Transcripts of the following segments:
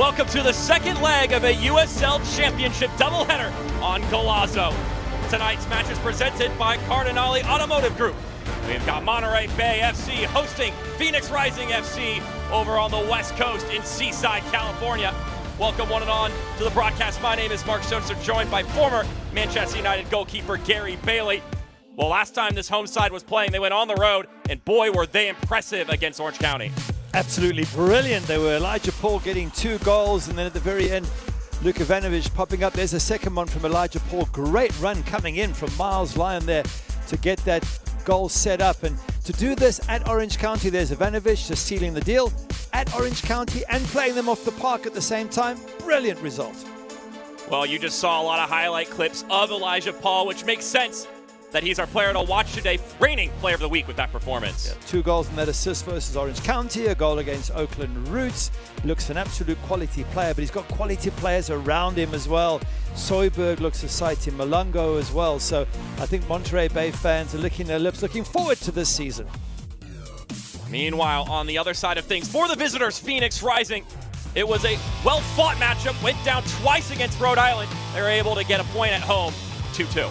Welcome to the second leg of a USL Championship doubleheader on Golazo. Tonight's match is presented by Cardinale Automotive Group. We've got Monterey Bay FC hosting Phoenix Rising FC over on the West Coast in Seaside, California. Welcome one and all to the broadcast. My name is Mark Schoenster, joined by former Manchester United goalkeeper Gary Bailey. Well, last time this home side was playing, they went on the road, and boy, were they impressive against Orange County. Absolutely brilliant. They were Elijah Paul getting 2 goals, and then at the very end, Luka Ivanovic popping up. There's a second one from Elijah Paul. Great run coming in from Miles Lyon there to get that goal set up. And to do this at Orange County, there's Ivanovic just sealing the deal at Orange County and playing them off the park at the same time. Brilliant result. Well, you just saw a lot of highlight clips of Elijah Paul, which makes sense that he's our player to watch today, reigning player of the week with that performance. Yeah, 2 goals and that assist versus Orange County, a goal against Oakland Roots. He looks an absolute quality player, but he's got quality players around him as well. Soyberg looks a sight in Malungo as well. So I think Monterey Bay fans are licking their lips, looking forward to this season. Meanwhile, on the other side of things, for the visitors, Phoenix Rising, it was a well-fought matchup, went down twice against Rhode Island. They were able to get a point at home, 2-2.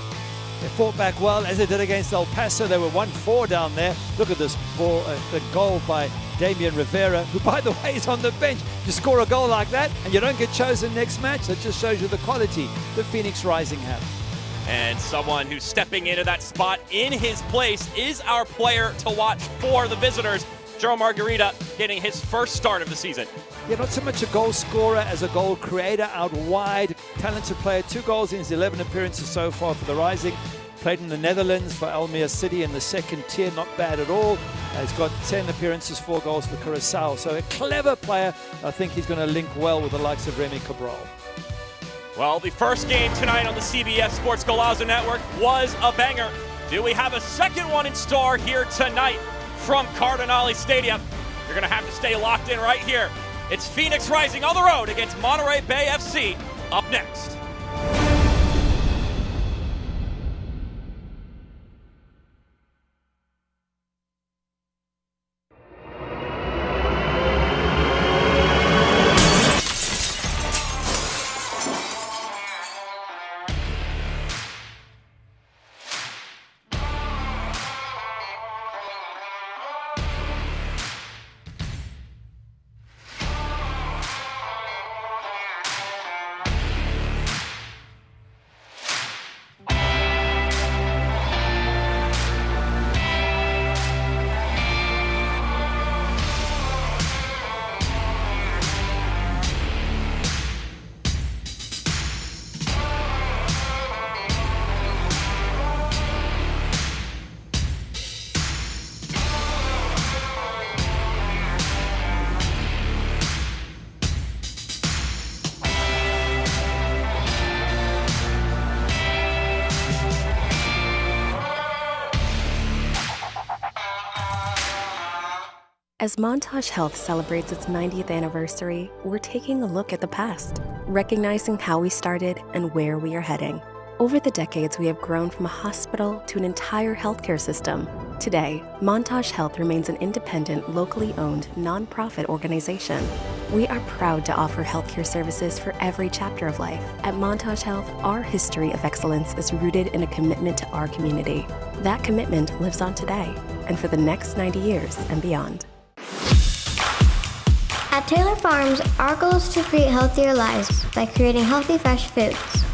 They fought back well, as they did against El Paso. They were 1-4 down there. Look at this ball, the goal by Damian Rivera, who, by the way, is on the bench. You score a goal like that, and you don't get chosen next match. That just shows you the quality that Phoenix Rising have. And someone who's stepping into that spot in his place is our player to watch for the visitors, Joe Margarita, getting his first start of the season. Yeah, not so much a goal scorer as a goal creator out wide. Talented player, 2 goals in his 11 appearances so far for the Rising. Played in the Netherlands for Almere City in the second tier, not bad at all. He's got 10 appearances, 4 goals for Curaçao. So a clever player. I think he's going to link well with the likes of Remy Cabral. Well, the first game tonight on the CBS Sports Golazo Network was a banger. Do we have a second one in store here tonight from Cardinale Stadium? You're going to have to stay locked in right here. It's Phoenix Rising on the road against Monterey Bay FC up next. As Montage Health celebrates its 90th anniversary, we're taking a look at the past, recognizing how we started and where we are heading. Over the decades, we have grown from a hospital to an entire healthcare system. Today, Montage Health remains an independent, locally owned, nonprofit organization. We are proud to offer healthcare services for every chapter of life. At Montage Health, our history of excellence is rooted in a commitment to our community. That commitment lives on today and for the next 90 years and beyond. At Taylor Farms, our goal is to create healthier lives by creating healthy, fresh foods.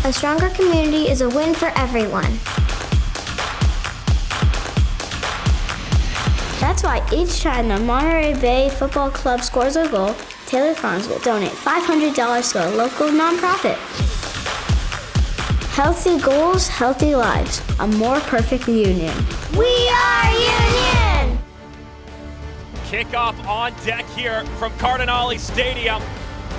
A stronger community is a win for everyone. That's why each time the Monterey Bay Football Club scores a goal, Taylor Farms will donate $500 to a local nonprofit. Healthy goals, healthy lives. A more perfect union. We are Union! Kickoff on deck here from Cardinale Stadium.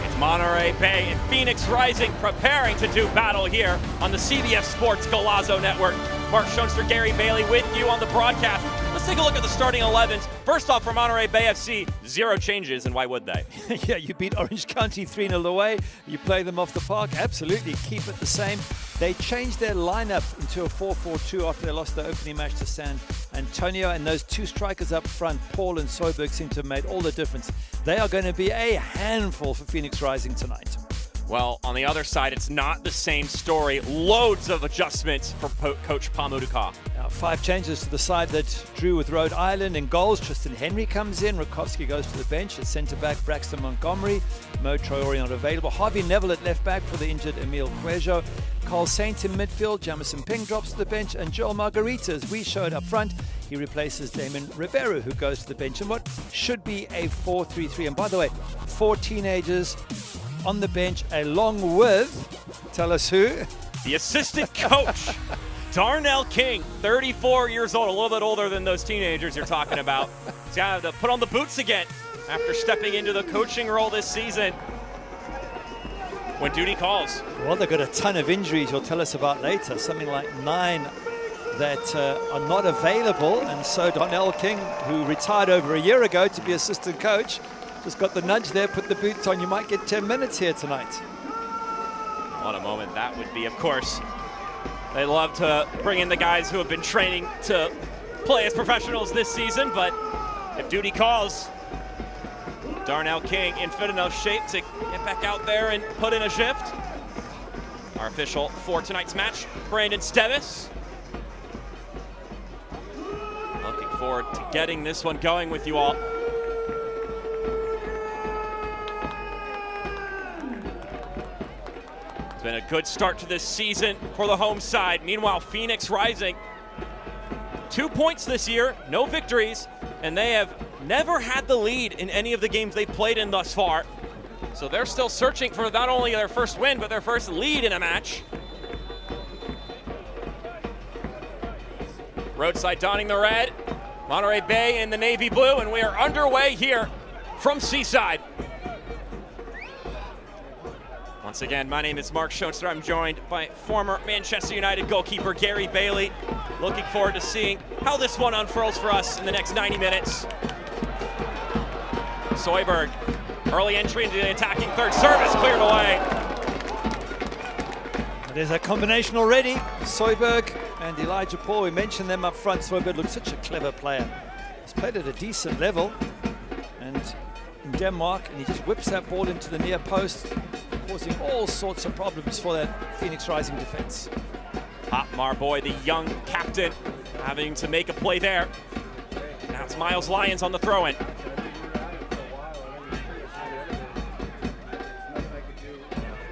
It's Monterey Bay and Phoenix Rising preparing to do battle here on the CBS Sports Golazo Network. Mark Schoenster, Gary Bailey with you on the broadcast. Let's take a look at the starting 11s. First off, for Monterey Bay FC, 0 changes, and why would they? Yeah, you beat Orange County 3-0 away. You play them off the park. Absolutely, keep it the same. They changed their lineup into a 4-4-2 after they lost the opening match to San Antonio, and those two strikers up front, Paul and Soyberg, seem to have made all the difference. They are going to be a handful for Phoenix Rising tonight. Well, on the other side, it's not the same story. Loads of adjustments for Coach Pamuduka. Now, 5 changes to the side that drew with Rhode Island. In goals, Tristan Henry comes in. Rakowski goes to the bench. At centre-back, Braxton Montgomery. Mo Traore not available. Harvey Neville at left-back for the injured Emile Cuejo. Carl Saint in midfield. Jamison Ping drops to the bench. And Joel Margarita, as we showed up front, he replaces Damon Rivera, who goes to the bench in what should be a 4-3-3. And by the way, 4 teenagers on the bench, along with, tell us who? The assistant coach, Darnell King, 34 years old, a little bit older than those teenagers you're talking about. He's got to put on the boots again after stepping into the coaching role this season when duty calls. Well, they've got a ton of injuries you'll tell us about later, something like 9 that are not available, and so Darnell King, who retired over a year ago to be assistant coach, just got the nudge there, put the boots on, you might get 10 minutes here tonight. What a moment that would be, of course. They love to bring in the guys who have been training to play as professionals this season, but if duty calls, Darnell King in fit enough shape to get back out there and put in a shift. Our official for tonight's match, Brandon Stevis. Looking forward to getting this one going with you all. Been a good start to this season for the home side. Meanwhile, Phoenix Rising, 2 points this year, no victories, and they have never had the lead in any of the games they played in thus far. So they're still searching for not only their first win, but their first lead in a match. Roadside donning the red, Monterey Bay in the navy blue, and we are underway here from Seaside. Once again, my name is Mark Schoenster. I'm joined by former Manchester United goalkeeper Gary Bailey. Looking forward to seeing how this one unfurls for us in the next 90 minutes. Soyberg, early entry into the attacking third, service cleared away. There's a combination already. Soyberg and Elijah Paul, we mentioned them up front. Soyberg looks such a clever player. He's played at a decent level and in Denmark, and he just whips that ball into the near post, causing all sorts of problems for that Phoenix Rising defense. Marboy, the young captain, having to make a play there. Now it's Miles Lyons on the throw-in.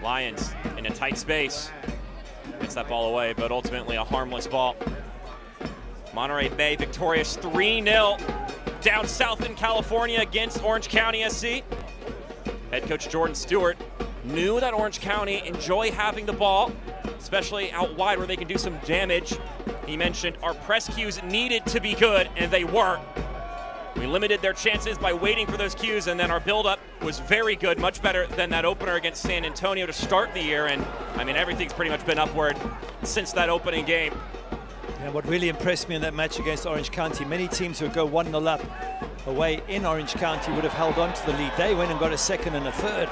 Lyons in a tight space. Gets that ball away, but ultimately a harmless ball. Monterey Bay victorious 3-0 down south in California against Orange County SC. Head coach Jordan Stewart knew that Orange County enjoy having the ball, especially out wide where they can do some damage. He mentioned our press cues needed to be good, and they were. We limited their chances by waiting for those cues, and then our build-up was very good, much better than that opener against San Antonio to start the year. And I mean, everything's pretty much been upward since that opening game. And what really impressed me in that match against Orange County, many teams who would go 1-0 up away in Orange County would have held on to the lead. They went and got a second and a third.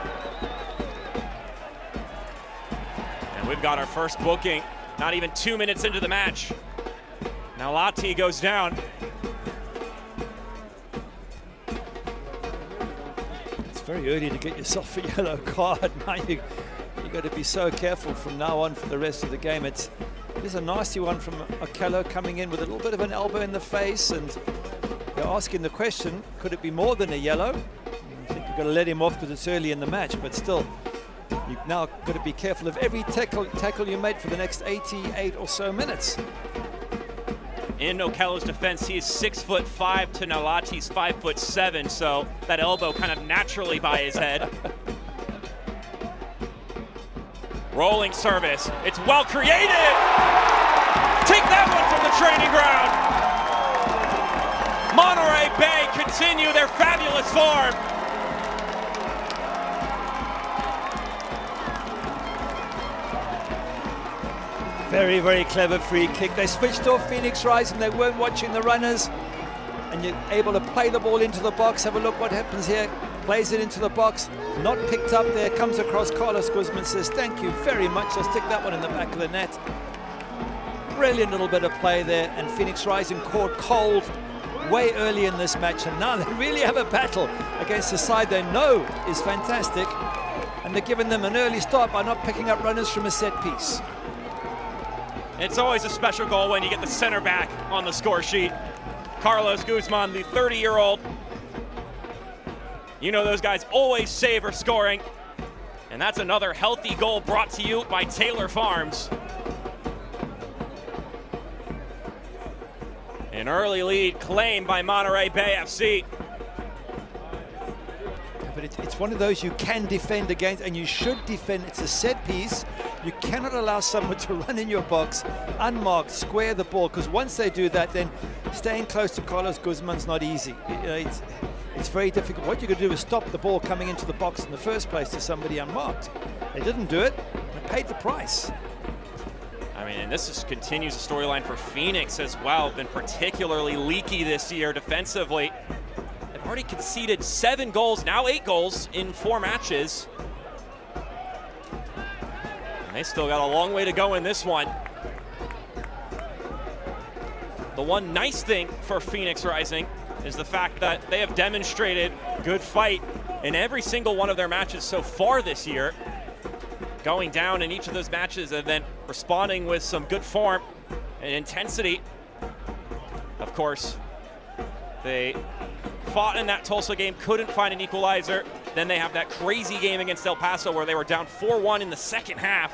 And we've got our first booking, not even 2 minutes into the match. Now Lati goes down. It's very early to get yourself a yellow card. Now you got to be so careful from now on for the rest of the game. It is a nasty one from Okello, coming in with a little bit of an elbow in the face, and they're asking the question, could it be more than a yellow? I think you've got to let him off because it's early in the match, but still, you've now got to be careful of every tackle you made for the next 88 or so minutes. In Okello's defense, he is 6'5" to Nalati's 5'7", so that elbow kind of naturally by his head. Rolling service, it's well created! Take that one from the training ground! Monterey Bay continue their fabulous form. Very, very clever free kick. They switched off Phoenix Rising. They weren't watching the runners. and you're able to play the ball into the box. Have a look what happens here. Plays it into the box, not picked up there, comes across. Carlos Guzman says, thank you very much. I'll stick that one in the back of the net. Brilliant little bit of play there, and Phoenix Rising caught cold way early in this match, and now they really have a battle against the side they know is fantastic, and they're giving them an early start by not picking up runners from a set piece. It's always a special goal when you get the center back on the score sheet. Carlos Guzman, the 30-year-old. You know those guys always savor scoring. And that's another healthy goal brought to you by Taylor Farms. An early lead claimed by Monterey Bay FC. But it's one of those you can defend against, and you should defend. It's a set piece. You cannot allow someone to run in your box, unmarked, square the ball, because once they do that, then staying close to Carlos Guzman's not easy. It's very difficult. What you're going to do is stop the ball coming into the box in the first place to somebody unmarked. They didn't do it. They paid the price. I mean, and this continues the storyline for Phoenix as well. Been particularly leaky this year defensively. They've already conceded 7 goals, now 8 goals in 4 matches. And they still got a long way to go in this one. The one nice thing for Phoenix Rising is the fact that they have demonstrated good fight in every single one of their matches so far this year. Going down in each of those matches and then responding with some good form and intensity. Of course, they fought in that Tulsa game, couldn't find an equalizer. Then they have that crazy game against El Paso where they were down 4-1 in the second half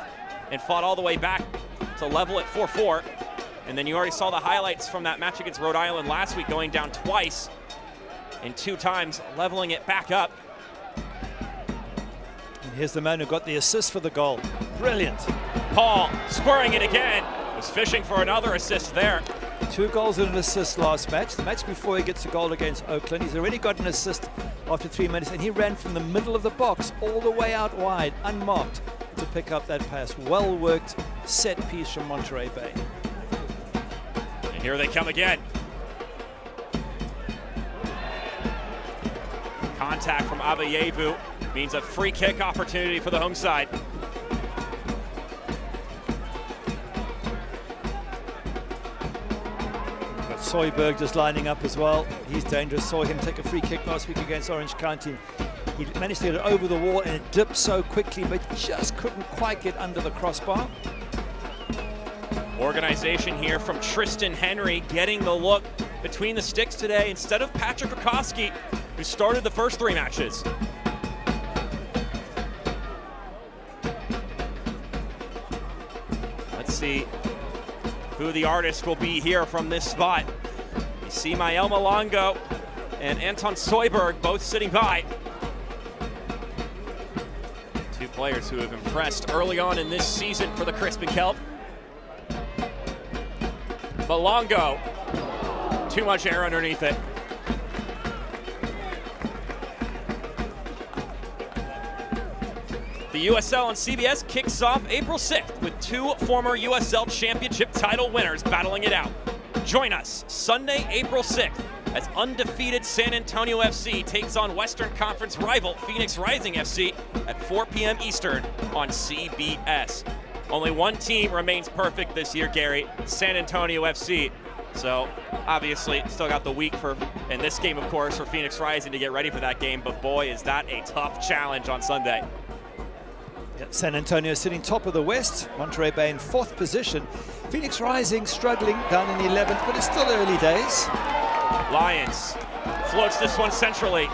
and fought all the way back to level at 4-4. And then you already saw the highlights from that match against Rhode Island last week, going down twice and 2 times, leveling it back up. And here's the man who got the assist for the goal. Brilliant. Paul squaring it again, was fishing for another assist there. 2 goals and an assist last match. The match before he gets a goal against Oakland, he's already got an assist after 3 minutes, and he ran from the middle of the box all the way out wide, unmarked, to pick up that pass. Well-worked set piece from Monterey Bay. And here they come again. Contact from Abayevu means a free kick opportunity for the home side. Got Soyberg just lining up as well. He's dangerous. Saw him take a free kick last week against Orange County. He managed to get it over the wall and it dipped so quickly, but just couldn't quite get under the crossbar. Organization here from Tristan Henry, getting the look between the sticks today instead of Patrick Rakowski, who started the first 3 matches. Let's see who the artist will be here from this spot. You see Mael Malongo and Anton Soyberg both sitting by. 2 players who have impressed early on in this season for the Crispin Kelp. Malongo, too much air underneath it. The USL on CBS kicks off April 6th with 2 former USL Championship title winners battling it out. Join us Sunday, April 6th, as undefeated San Antonio FC takes on Western Conference rival Phoenix Rising FC at 4 p.m. Eastern on CBS. Only one team remains perfect this year, Gary, San Antonio FC. So obviously still got the week in this game, of course, for Phoenix Rising to get ready for that game, but boy, is that a tough challenge on Sunday. Yep, San Antonio sitting top of the West, Monterey Bay in 4th position. Phoenix Rising struggling down in 11th, but it's still early days. Lyons floats this one centrally.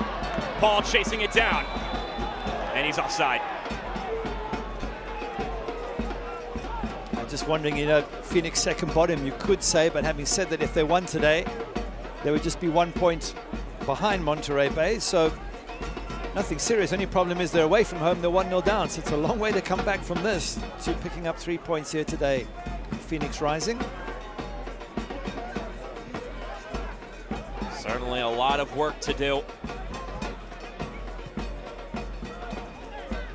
Paul chasing it down, and he's offside. Just wondering, Phoenix second bottom, you could say, but having said that, if they won today, they would just be 1 point behind Monterey Bay, so nothing serious. Only problem is they're away from home, they're 1-0 down, so it's a long way to come back from this to picking up 3 points here today. Phoenix Rising. Certainly a lot of work to do.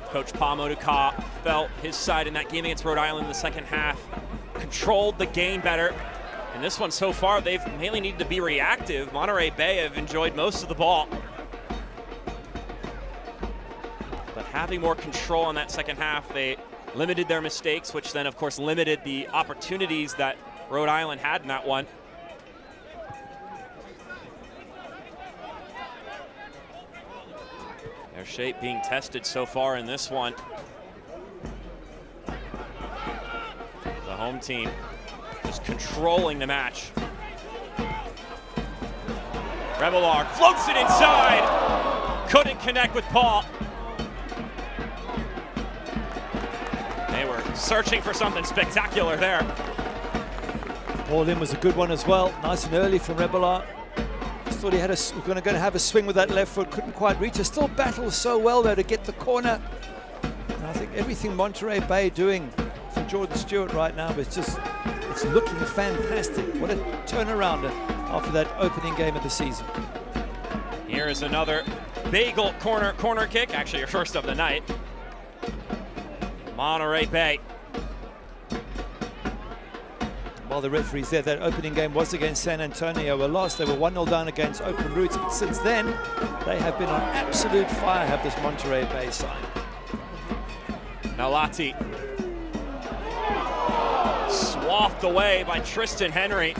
Coach Pamoduka felt his side in that game against Rhode Island in the second half, controlled the game better, In this one so far, they've mainly needed to be reactive. Monterey Bay have enjoyed most of the ball, but having more control on that second half, they limited their mistakes, which then of course limited the opportunities that Rhode Island had in that one. Their shape being tested so far in this one. The home team just controlling the match. Revelar floats it inside. Couldn't connect with Paul. They were searching for something spectacular there. Ball in was a good one as well. Nice and early from Revelar. Just thought he had was going to have a swing with that left foot. Couldn't quite reach it. Still battles so well though to get the corner. And I think everything Monterey Bay doing for Jordan Stewart right now is just, it's looking fantastic. What a turnaround after that opening game of the season. Here is another bagel corner kick, actually your first of the night. Monterey Bay. While the referees there, that opening game was against San Antonio, a loss. They were 1-0 down against Open Roots, but since then, they have been on absolute fire, have this Monterey Bay side. Nalati. Swathed away by Tristan Henry.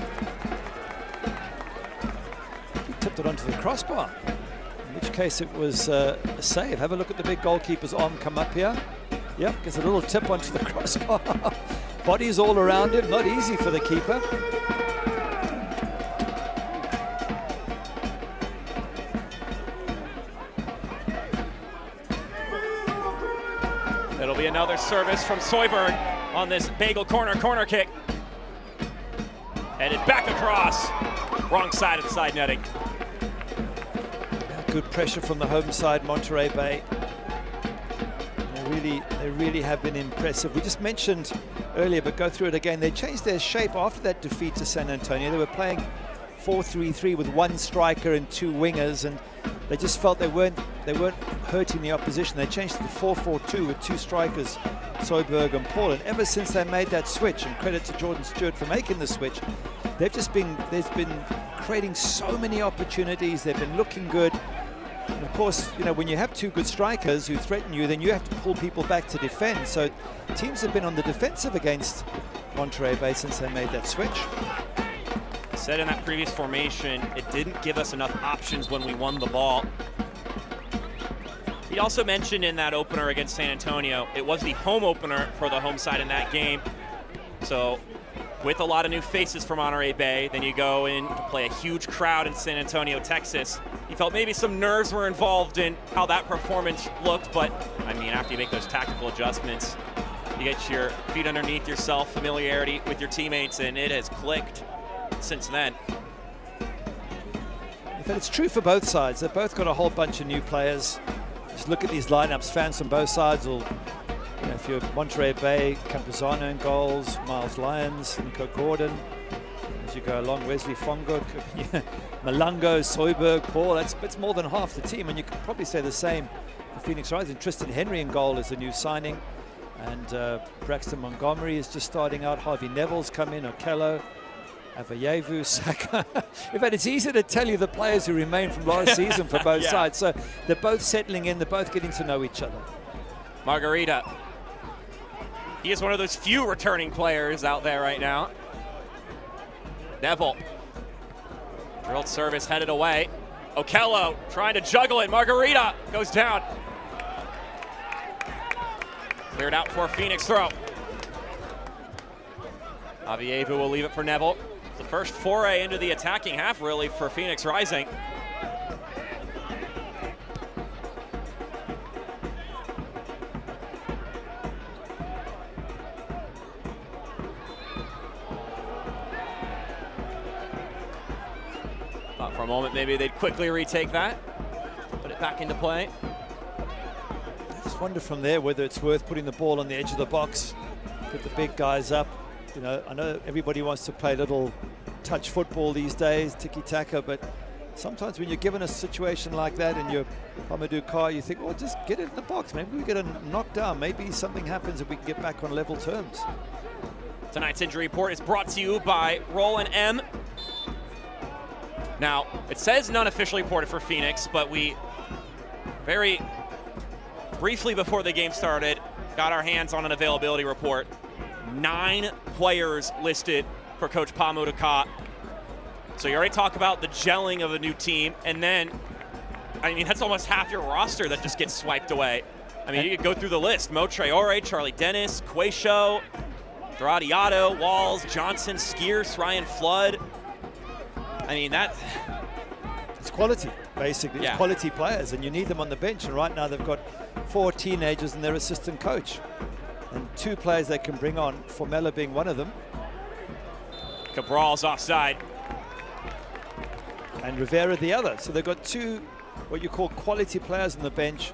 He tipped it onto the crossbar, in which case it was a save. Have a look at the big goalkeeper's arm come up here. Yep, gets a little tip onto the crossbar. Bodies all around him, not easy for the keeper. It'll be another service from Soyberg on this bagel corner kick. Headed back across. Wrong side of the side netting. Good pressure from the home side, Monterey Bay. They really have been impressive. We just mentioned earlier, but go through it again. They changed their shape after that defeat to San Antonio. They were playing 4-3-3 with one striker and two wingers, and they just felt they weren't hurting the opposition. They changed to the 4-4-2 with two strikers, Soyberg and Paul. And ever since they made that switch, and credit to Jordan Stewart for making the switch, they've been creating so many opportunities. They've been looking good. And of course, you know, when you have two good strikers who threaten you, then you have to pull people back to defend. So teams have been on the defensive against Monterey Bay since they made that switch. I said in that previous formation, it didn't give us enough options when we won the ball. He also mentioned in that opener against San Antonio, it was the home opener for the home side in that game. So with a lot of new faces for Monterey Bay, then you go in to play a huge crowd in San Antonio, Texas. He felt maybe some nerves were involved in how that performance looked, but I mean, after you make those tactical adjustments, you get your feet underneath yourself, familiarity with your teammates, and it has clicked since then. But it's true for both sides. They've both got a whole bunch of new players. Just look at these lineups. Fans from both sides will, you know, if you're Monterey Bay, Campuzano in goals, Miles Lyons, Nico Gordon. As you go along, Wesley Fonguk, Malungo, Soyberg, Paul, that's more than half the team, and you could probably say the same for Phoenix Rising. Tristan Henry in goal is a new signing, and Braxton Montgomery is just starting out. Harvey Neville's come in, Okello, Avayevu, Saka. In fact, it's easy to tell you the players who remain from last season for both sides, so they're both settling in, they're both getting to know each other. Margarita. He is one of those few returning players out there right now. Neville. Drilled service headed away. Okello trying to juggle it. Margarita goes down. Cleared out for a Phoenix throw. Avievu will leave it for Neville. It's the first foray into the attacking half, really, for Phoenix Rising. Thought for a moment maybe they'd quickly retake that, put it back into play. I just wonder from there whether it's worth putting the ball on the edge of the box, put the big guys up. You know, I know everybody wants to play little touch football these days, tiki-taka, but sometimes when you're given a situation like that and you're Mamadou Carr, you think, well, just get it in the box. Maybe we get a knockdown. Maybe something happens and we can get back on level terms. Tonight's injury report is brought to you by Roland M. Now, it says none officially reported for Phoenix, but we very briefly before the game started got our hands on an availability report. 9 players listed for Coach Pamuduka. So you already talk about the gelling of a new team, and then, I mean, that's almost half your roster that just gets swiped away. I mean, you could go through the list. Mo Traore, Charlie Dennis, Quayshow, Doradiato, Walls, Johnson, Skeers, Ryan Flood. I mean, it's quality, basically. Yeah. It's quality players, and you need them on the bench. And right now they've got 4 teenagers and their assistant coach. And 2 players they can bring on, Formella being one of them. Cabral's offside. And Rivera the other. So they've got 2 what you call quality players on the bench,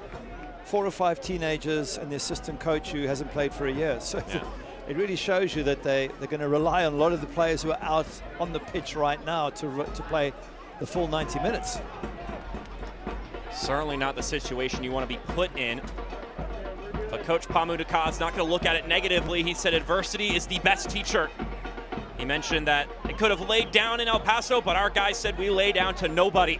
4 or 5 teenagers and the assistant coach who hasn't played for a year. So Yeah. it really shows you that they're going to rely on a lot of the players who are out on the pitch right now to play the full 90 minutes. Certainly not the situation you want to be put in. But Coach Pamuduka is not going to look at it negatively. He said adversity is the best teacher. He mentioned that they could have laid down in El Paso, but our guys said we lay down to nobody.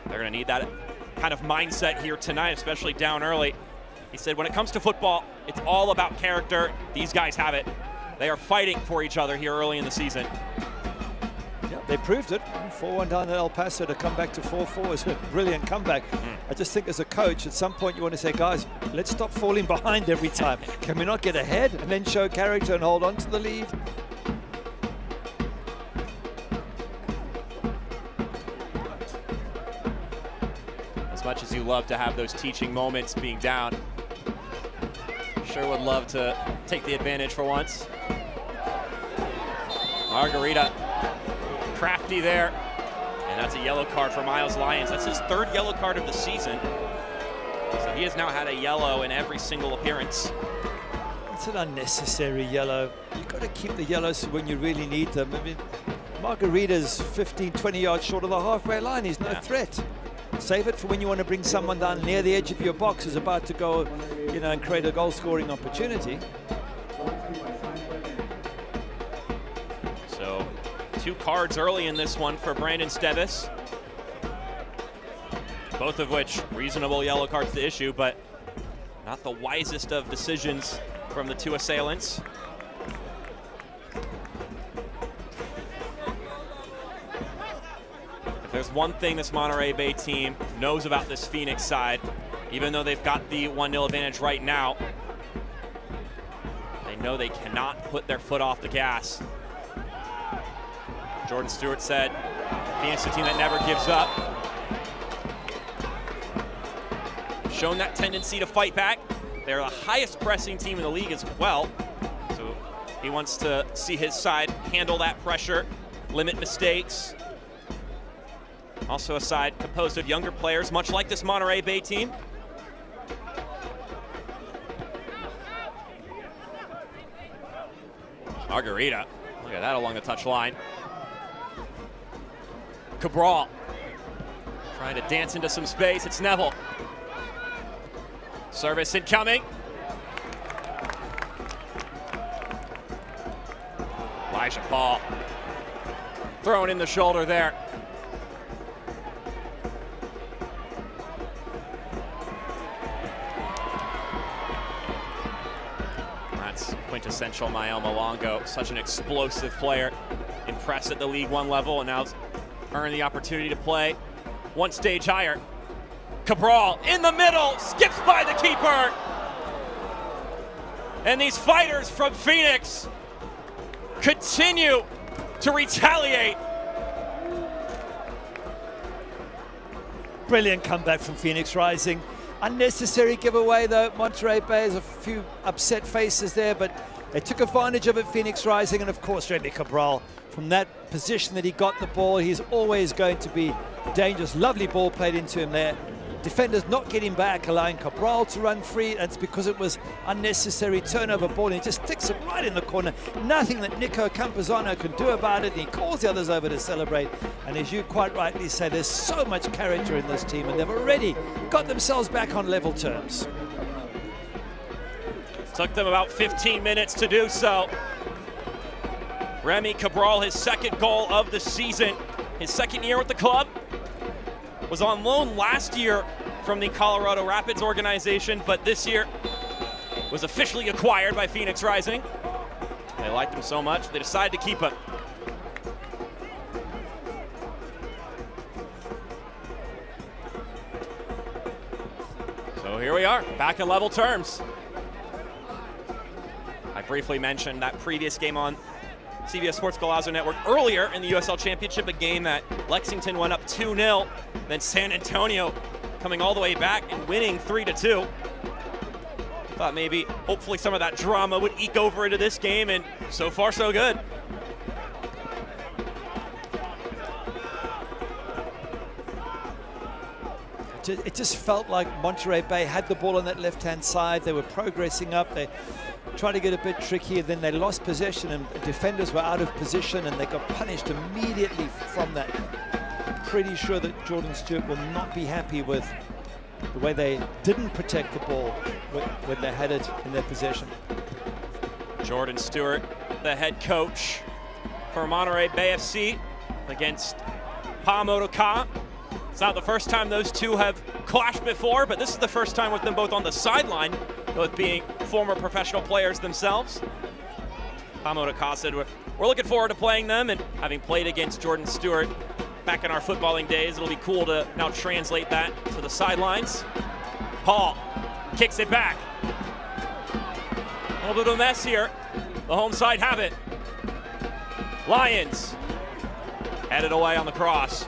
They're going to need that kind of mindset here tonight, especially down early. He said when it comes to football, it's all about character. These guys have it. They are fighting for each other here early in the season. Yeah, they proved it. 4-1 down at El Paso to come back to 4-4 is a brilliant comeback. I just think as a coach, at some point you want to say, guys, let's stop falling behind every time. Can we not get ahead and then show character and hold on to the lead? As much as you love to have those teaching moments being down, sure would love to take the advantage for once. Margarita, crafty there. And that's a yellow card for Miles Lyons. That's his 3rd yellow card of the season. So he has now had a yellow in every single appearance. It's an unnecessary yellow. You've got to keep the yellows when you really need them. I mean, Margarita's 15, 20 yards short of the halfway line. He's no threat. Save it for when you want to bring someone down near the edge of your box who's about to go, you know, and create a goal-scoring opportunity. So 2 cards early in this one for Brandon Stevis. Both of which reasonable yellow cards to issue, but not the wisest of decisions from the 2 assailants. If there's one thing this Monterey Bay team knows about this Phoenix side, even though they've got the 1-0 advantage right now, they know they cannot put their foot off the gas. Jordan Stewart said, Phoenix is a team that never gives up. Shown that tendency to fight back. They're the highest pressing team in the league as well. So he wants to see his side handle that pressure, limit mistakes. Also a side composed of younger players, much like this Monterey Bay team. Margarita, look at that along the touchline. Cabral trying to dance into some space. It's Neville. Service incoming. Elijah Paul throwing in the shoulder there. That's quintessential Mael Malongo, such an explosive player, impressed at the League One level, and now earned the opportunity to play one stage higher. Cabral in the middle, skips by the keeper. And these fighters from Phoenix continue to retaliate. Brilliant comeback from Phoenix Rising. Unnecessary giveaway though. Monterey Bay has a few upset faces there, but they took advantage of it, Phoenix Rising, and of course Remy Cabral. From that position that he got the ball, he's always going to be dangerous. Lovely ball played into him there. Defenders not getting back, allowing Cabral to run free. That's because it was unnecessary turnover ball, and he just sticks it right in the corner. Nothing that Nico Campazano can do about it. He calls the others over to celebrate. And as you quite rightly say, there's so much character in this team, and they've already got themselves back on level terms. Took them about 15 minutes to do so. Remy Cabral, his second goal of the season. His second year with the club. Was on loan last year from the Colorado Rapids organization, but this year was officially acquired by Phoenix Rising. They liked him so much, they decided to keep him. So here we are, back in level terms. I briefly mentioned that previous game on CBS Sports Golazo Network earlier in the USL Championship, a game that Lexington went up 2-0, then San Antonio coming all the way back and winning 3-2. Thought maybe, hopefully some of that drama would eke over into this game, and so far so good. It just felt like Monterey Bay had the ball on that left-hand side. They were progressing up. They tried to get a bit trickier. Then they lost possession, and defenders were out of position, and they got punished immediately from that. I'm pretty sure that Jordan Stewart will not be happy with the way they didn't protect the ball when they had it in their possession. Jordan Stewart, the head coach for Monterey Bay FC against Pamodoka. It's not the first time those two have clashed before, but this is the first time with them both on the sideline, both being former professional players themselves. Pamodoka said, we're looking forward to playing them, and having played against Jordan Stewart back in our footballing days, it'll be cool to now translate that to the sidelines. Paul kicks it back. A little bit of a mess here. The home side have it. Lions headed away on the cross.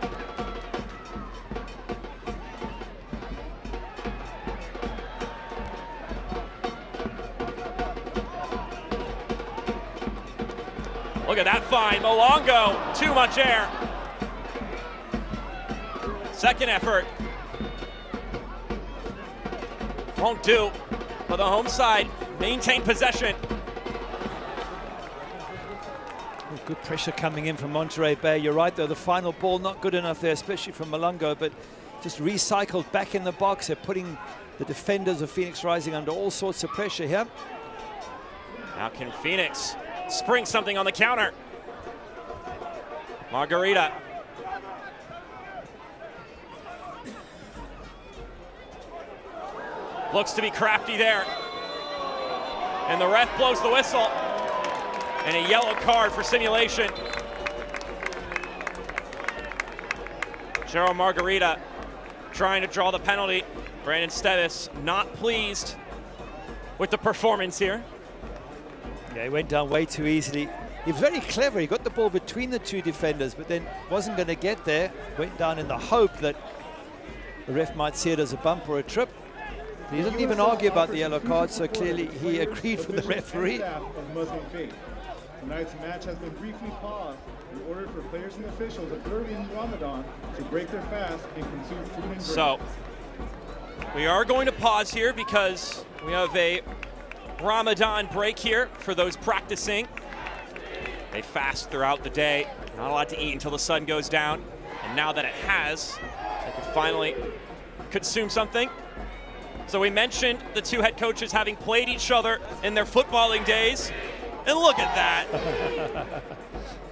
Look at that find, Malongo, too much air. Second effort. Won't do, but the home side maintain possession. Good pressure coming in from Monterey Bay. You're right though, the final ball not good enough there, especially from Malongo, but just recycled back in the box. They're putting the defenders of Phoenix Rising under all sorts of pressure here. Now can Phoenix spring something on the counter? Margarita. Looks to be crafty there. And the ref blows the whistle. And a yellow card for simulation. Gerald Margarita trying to draw the penalty. Brandon Stevis not pleased with the performance here. Yeah, he went down way too easily. He was very clever. He got the ball between the two defenders, but then wasn't going to get there. Went down in the hope that the ref might see it as a bump or a trip. He didn't even argue about the yellow card, so clearly he agreed with the referee. Tonight's match has been briefly paused in order for players and officials observing Ramadan to break their fast and consume food and drink. So we are going to pause here because we have a Ramadan break here for those practicing. They fast throughout the day, not allowed to eat until the sun goes down. And now that it has, they can finally consume something. So we mentioned the two head coaches having played each other in their footballing days. And look at that.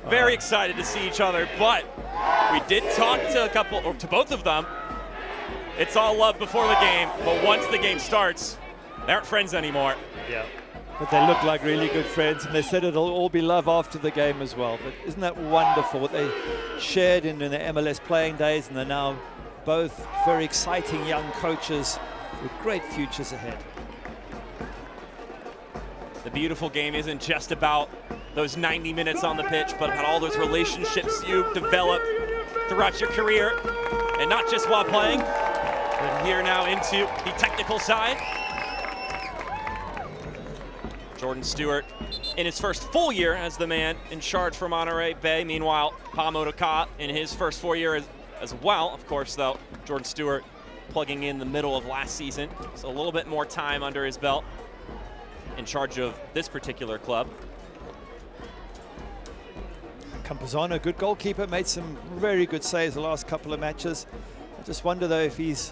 Very excited to see each other, but we did talk to both of them. It's all love before the game, but once the game starts, they aren't friends anymore. Yeah, but they look like really good friends, and they said it'll all be love after the game as well. But isn't that wonderful what they shared in their MLS playing days, and they're now both very exciting young coaches with great futures ahead. The beautiful game isn't just about those 90 minutes on the pitch, but about all those relationships you develop throughout your career, and not just while playing, but here now into the technical side. Jordan Stewart in his first full year as the man in charge for Monterey Bay. Meanwhile, Pamodoka in his first 4 years as well. Of course, though, Jordan Stewart plugging in the middle of last season, so a little bit more time under his belt in charge of this particular club. Campuzano, good goalkeeper, made some very good saves the last couple of matches. I just wonder though if he's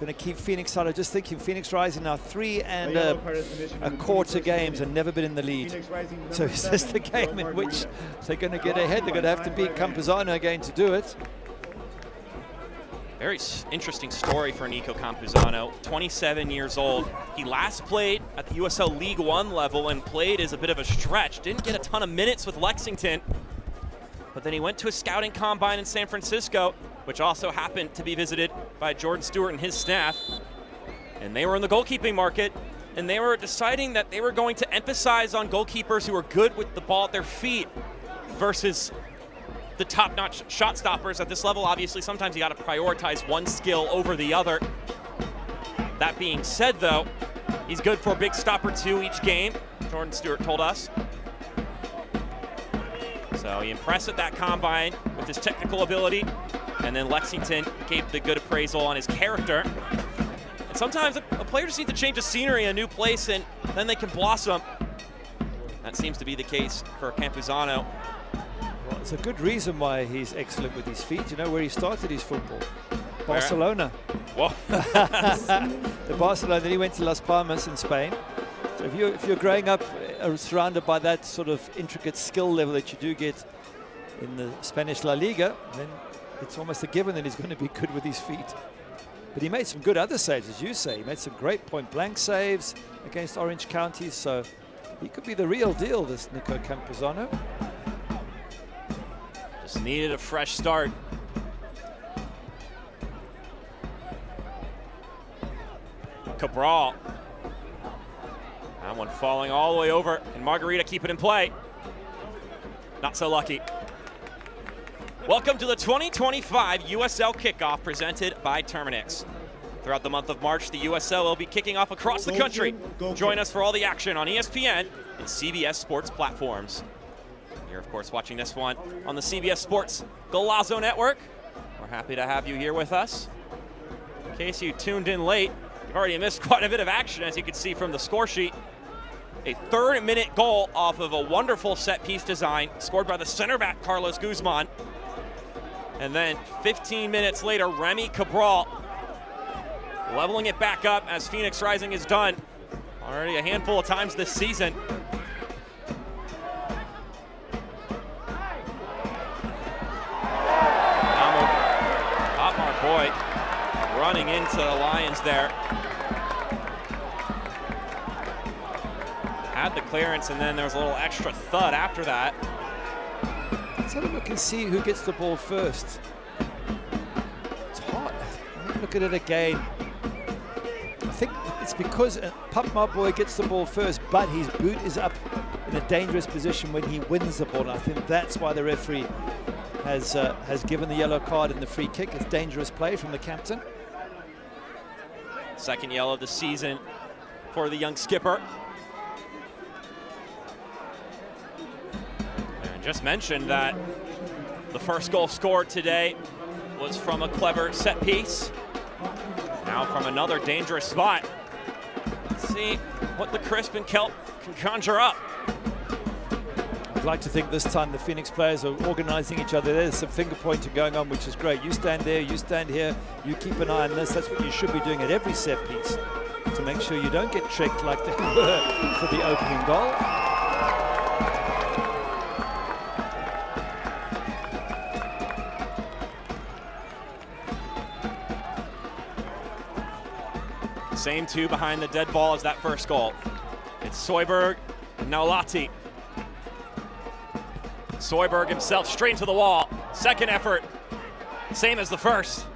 going to keep Phoenix out. I just thinking Phoenix Rising now 3 and a quarter games and never been in the lead. So is this the game in which they're going to get ahead? They're going to have to beat Campuzano again to do it. Very interesting story for Nico Campuzano, 27 years old. He last played at the USL League One level and played as a bit of a stretch. Didn't get a ton of minutes with Lexington, but then he went to a scouting combine in San Francisco, which also happened to be visited by Jordan Stewart and his staff. And they were in the goalkeeping market, and they were deciding that they were going to emphasize on goalkeepers who are good with the ball at their feet versus the top-notch shot stoppers at this level. Obviously, sometimes you got to prioritize one skill over the other. That being said, though, he's good for a big stopper too each game, Jordan Stewart told us. So he impressed at that combine with his technical ability, and then Lexington gave the good appraisal on his character. And sometimes a player just needs to change the scenery, a new place, and then they can blossom. That seems to be the case for Campuzano. Well, it's a good reason why he's excellent with his feet. You know where he started his football? Barcelona. Whoa. The Barcelona, then he went to Las Palmas in Spain. So if you're growing up surrounded by that sort of intricate skill level that you do get in the Spanish La Liga, then it's almost a given that he's going to be good with his feet. But he made some good other saves, as you say. He made some great point-blank saves against Orange County, so he could be the real deal, this Nico Campuzano. Just needed a fresh start. Cabral. That one falling all the way over, and Margarita keep it in play. Not so lucky. Welcome to the 2025 USL Kickoff presented by Terminix. Throughout the month of March, the USL will be kicking off across the country. Join us for all the action on ESPN and CBS Sports platforms. You're, of course, watching this one on the CBS Sports Golazo Network. We're happy to have you here with us. In case you tuned in late, you've already missed quite a bit of action, as you can see from the score sheet. A third-minute goal off of a wonderful set-piece design scored by the center back, Carlos Guzman. And then 15 minutes later, Remy Cabral leveling it back up as Phoenix Rising is done already a handful of times this season. Boy, running into the Lions there. Had the clearance, and then there was a little extra thud after that. Let's have a look and see who gets the ball first. It's hot. Let me look at it again. I think it's because Papma Boy gets the ball first, but his boot is up in a dangerous position when he wins the ball. And I think that's why the referee has given the yellow card in the free kick. It's dangerous play from the captain. Second yellow of the season for the young skipper. And just mentioned that the first goal scored today was from a clever set piece. Now from another dangerous spot. Let's see what the Crisp and Kelp can conjure up. I'd like to think this time the Phoenix players are organizing each other. There's some finger pointing going on, which is great. You stand there, you stand here, you keep an eye on this. That's what you should be doing at every set piece to make sure you don't get tricked like they were for the opening goal. Same two behind the dead ball as that first goal. It's Soyberg and now Lati. Soyberg himself straight into the wall. Second effort, same as the first.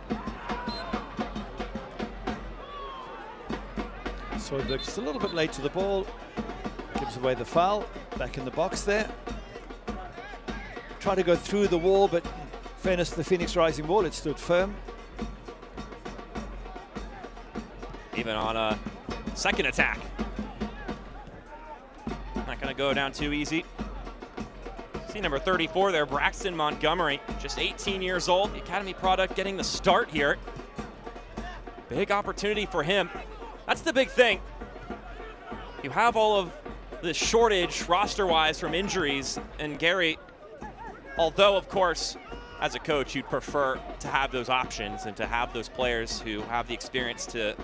Soyberg just a little bit late to the ball. Gives away the foul. Back in the box there. Try to go through the wall, but in fairness to the Phoenix Rising wall, it stood firm. Even on a second attack. Not gonna go down too easy. See number 34 there, Braxton Montgomery, just 18 years old. The Academy product getting the start here. Big opportunity for him. That's the big thing. You have all of the shortage roster-wise from injuries, and Gary, although of course as a coach, you'd prefer to have those options and to have those players who have the experience to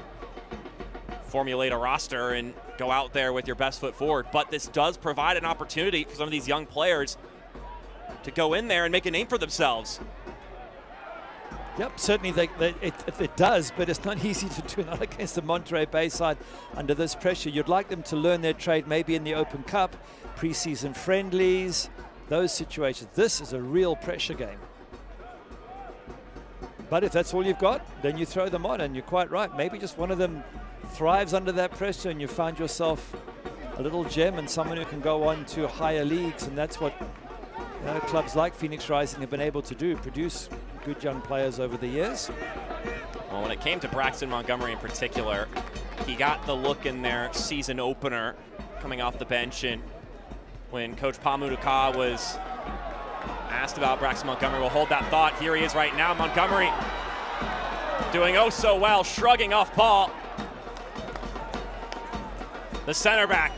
formulate a roster and go out there with your best foot forward. But this does provide an opportunity for some of these young players to go in there and make a name for themselves. Yep, certainly it does, but it's not easy to do, not against the Monterey Bay side under this pressure. You'd like them to learn their trade maybe in the Open Cup, preseason friendlies, those situations. This is a real pressure game. But if that's all you've got, then you throw them on, and you're quite right. Maybe just one of them thrives under that pressure and you find yourself a little gem and someone who can go on to higher leagues, and that's what clubs like Phoenix Rising have been able to do, produce good young players over the years. Well, when it came to Braxton Montgomery in particular, he got the look in their season opener coming off the bench, and when Coach Pamuduka was asked about Braxton Montgomery, we'll hold that thought. Here he is right now. Montgomery doing oh so well, shrugging off Paul. The center back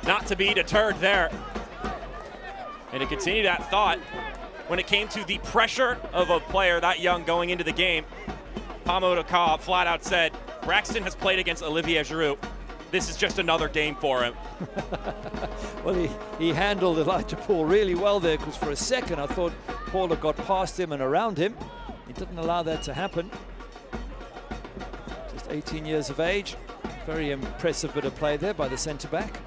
not to be deterred there. And to continue that thought, when it came to the pressure of a player that young going into the game, Pamuduka flat out said, Braxton has played against Olivier Giroud. This is just another game for him. Well, he handled Elijah Paul really well there, because for a second I thought Paul had got past him and around him. He didn't allow that to happen. Just 18 years of age. Very impressive bit of play there by the centre back.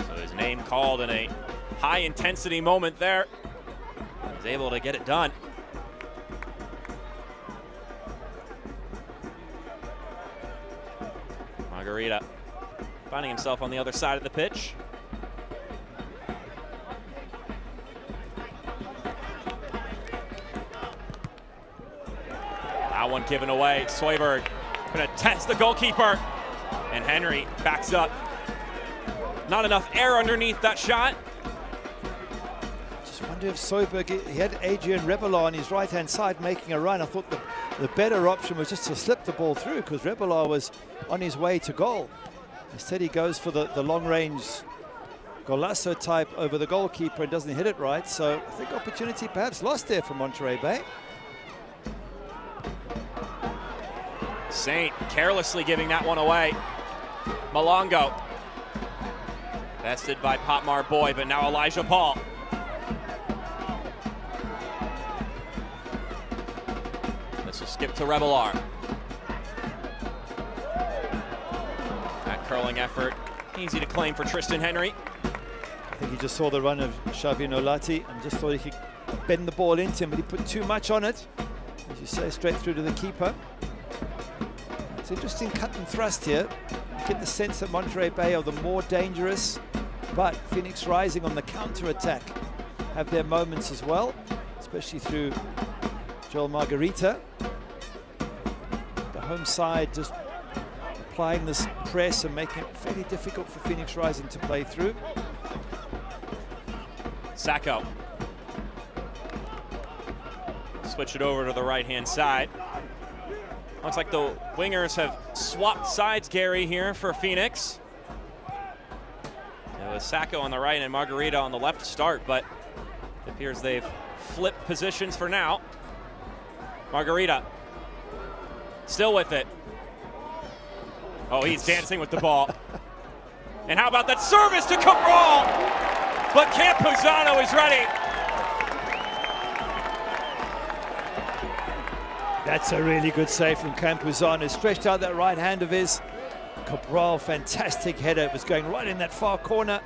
So his name called in a high intensity moment there. He's able to get it done. Margarita finding himself on the other side of the pitch. That one given away. Soyberg gonna test the goalkeeper, and Henry backs up. Not enough air underneath that shot. Just wonder if Soyberg, he had Adrian Rebellar on his right-hand side making a run. I thought the better option was just to slip the ball through, because Rebellar was on his way to goal. Instead he goes for the long-range golazo type over the goalkeeper and doesn't hit it right. So I think opportunity perhaps lost there for Monterey Bay. Saint carelessly giving that one away. Malongo. Bested by Potmar Boy, but now Elijah Paul. This will skip to Rebellar. That curling effort, easy to claim for Tristan Henry. I think he just saw the run of Xavier Nolati and just thought he could bend the ball into him, but he put too much on it. As you say, straight through to the keeper. It's interesting cut and thrust here. You get the sense that Monterey Bay are the more dangerous, but Phoenix Rising on the counter-attack have their moments as well, especially through Joel Margarita. The home side just applying this press and making it fairly difficult for Phoenix Rising to play through. Sacco. Switch it over to the right-hand side. Looks like the wingers have swapped sides, Gary, here for Phoenix. It was Sacco on the right and Margarita on the left to start, but it appears they've flipped positions for now. Margarita still with it. Oh, he's dancing with the ball. And how about that service to Cabral? But Campuzano is ready. That's a really good save from Campuzano. Stretched out that right hand of his. Cabral, fantastic header. It was going right in that far corner.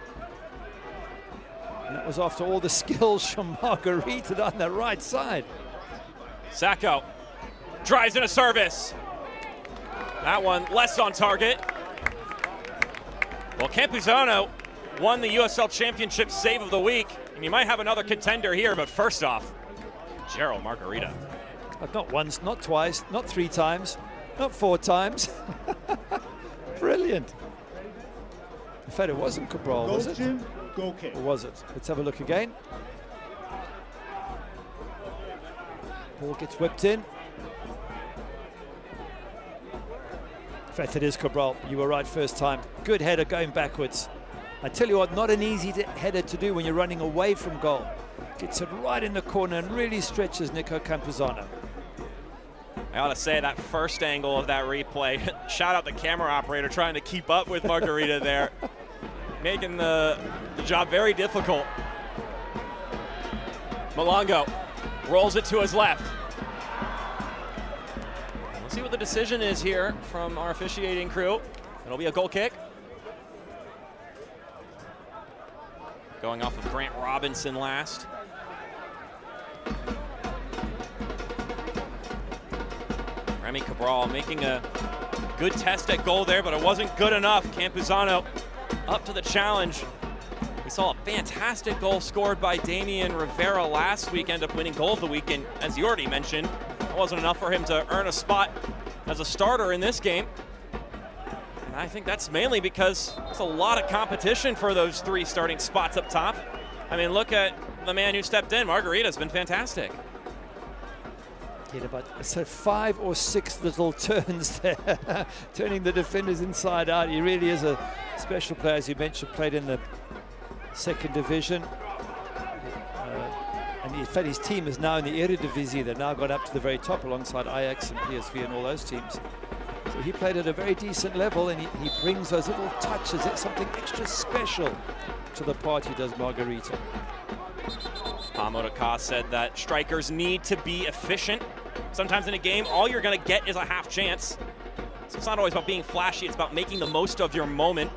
And that was after all the skills from Margarita on the right side. Sacco drives in a service. That one less on target. Well, Campuzano won the USL Championship Save of the Week. And you might have another contender here, but first off, Gerald Margarita. Not once, not twice, not 3 times, not 4 times. Brilliant. In fact, it wasn't Cabral, was it? Go kick. Or was it? Let's have a look again. Ball gets whipped in. In fact, it is Cabral. You were right first time. Good header going backwards. I tell you what, not an easy header to do when you're running away from goal. Gets it right in the corner and really stretches Nico Campuzano. I ought to say that first angle of that replay, shout out the camera operator trying to keep up with Margarita there, making the job very difficult. Malongo rolls it to his left. We'll see what the decision is here from our officiating crew. It'll be a goal kick. Going off of Grant Robinson last. Remy Cabral making a good test at goal there, but it wasn't good enough. Campuzano up to the challenge. We saw a fantastic goal scored by Damian Rivera last week, ended up winning goal of the week, and as you already mentioned, it wasn't enough for him to earn a spot as a starter in this game. And I think that's mainly because it's a lot of competition for those 3 starting spots up top. I mean, look at the man who stepped in. Margarita's been fantastic. Did about 5 or 6 little turns there, turning the defenders inside out. He really is a special player, as you mentioned, played in the 2nd division. And in fact, his team is now in the Eredivisie. They've now got up to the very top alongside Ajax and PSV and all those teams. So he played at a very decent level, and he brings those little touches. It's something extra special to the party, does Margarita. Hamodaka said that strikers need to be efficient. Sometimes in a game, all you're going to get is a half chance. So it's not always about being flashy, it's about making the most of your moment.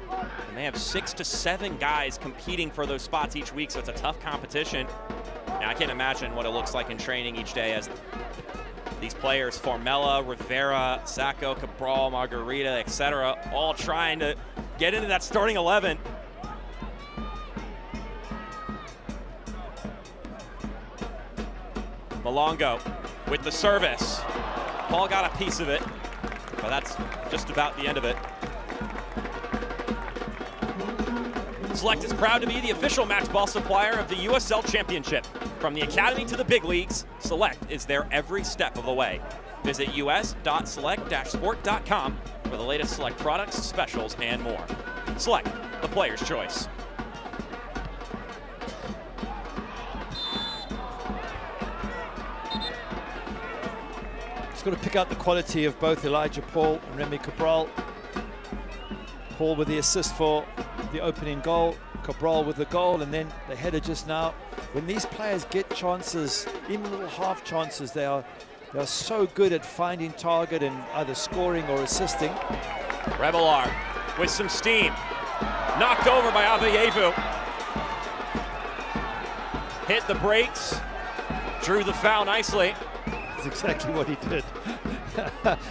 And they have 6 to 7 guys competing for those spots each week, so it's a tough competition. And I can't imagine what it looks like in training each day as these players, Formella, Rivera, Sacco, Cabral, Margarita, etc., all trying to get into that starting 11. Malongo with the service. Paul got a piece of it, but that's just about the end of it. Select is proud to be the official match ball supplier of the USL Championship. From the Academy to the big leagues, Select is there every step of the way. Visit us.select-sport.com for the latest Select products, specials, and more. Select, the player's choice. Got to pick out the quality of both Elijah Paul and Remy Cabral. Paul with the assist for the opening goal, Cabral with the goal, and then the header just now. When these players get chances, even little half chances, they are so good at finding target and either scoring or assisting. Revelar with some steam, knocked over by Aveyevu. Hit the brakes, drew the foul nicely. Exactly what he did.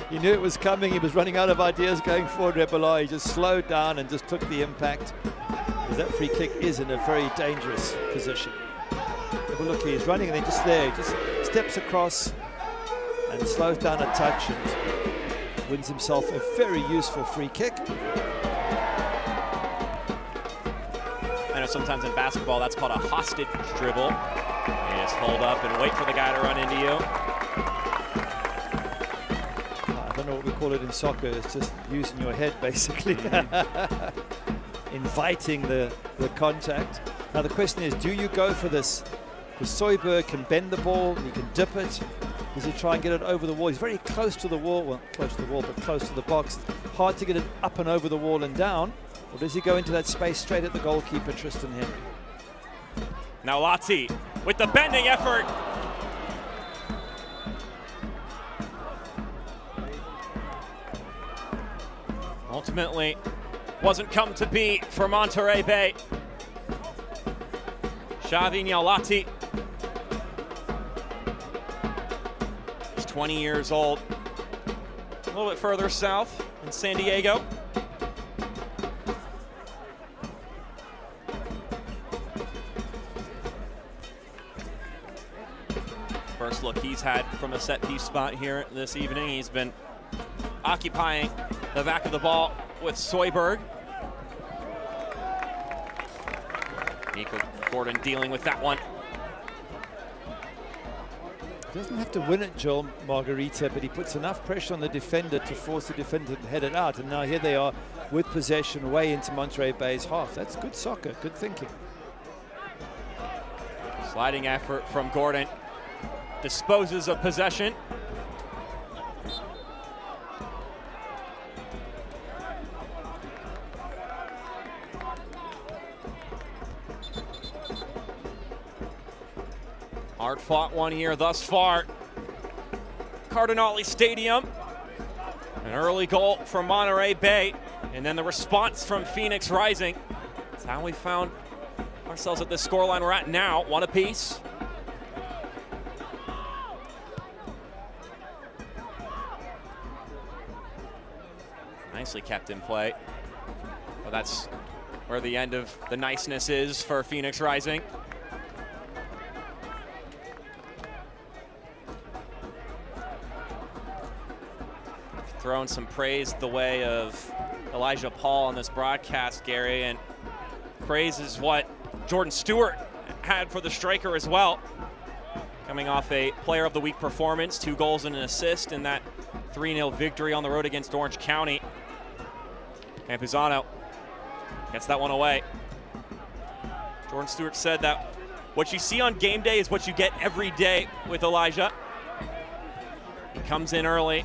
He knew it was coming. He was running out of ideas going forward. Rebelar, he just slowed down and just took the impact. Because that free kick is in a very dangerous position. Have a look, he's running and then just there, just steps across and slows down a touch and wins himself a very useful free kick. I know sometimes in basketball that's called a hostage dribble. You just hold up and wait for the guy to run into you. I don't know what we call it in soccer. It's just using your head, basically. Inviting the contact. Now the question is, do you go for this? Because Soyberg can bend the ball, he can dip it. Does he try and get it over the wall? He's very close to the wall. Well, close to the wall, but close to the box. Hard to get it up and over the wall and down. Or does he go into that space straight at the goalkeeper, Tristan Henry? Now Lati with the bending effort. Ultimately, wasn't come to be for Monterey Bay. Xavi Nyalati. He's 20 years old. A little bit further south in San Diego. First look he's had from a set piece spot here this evening. He's been occupying the back of the ball with Soyberg. Nico Gordon dealing with that one. Doesn't have to win it, Joel Margarita, but he puts enough pressure on the defender to force the defender to head it out. And now here they are with possession way into Monterey Bay's half. That's good soccer, good thinking. Sliding effort from Gordon. Disposes of possession. Hard fought one here thus far. Cardinale Stadium. An early goal from Monterey Bay. And then the response from Phoenix Rising. That's how we found ourselves at this scoreline we're at now. One apiece. Nicely kept in play. Well, that's where the end of the niceness is for Phoenix Rising. Throwing some praise the way of Elijah Paul on this broadcast, Gary, and praise is what Jordan Stewart had for the striker as well. Coming off a Player of the Week performance, 2 goals and an assist in that 3-0 victory on the road against Orange County. Campuzano gets that one away. Jordan Stewart said that what you see on game day is what you get every day with Elijah. He comes in early,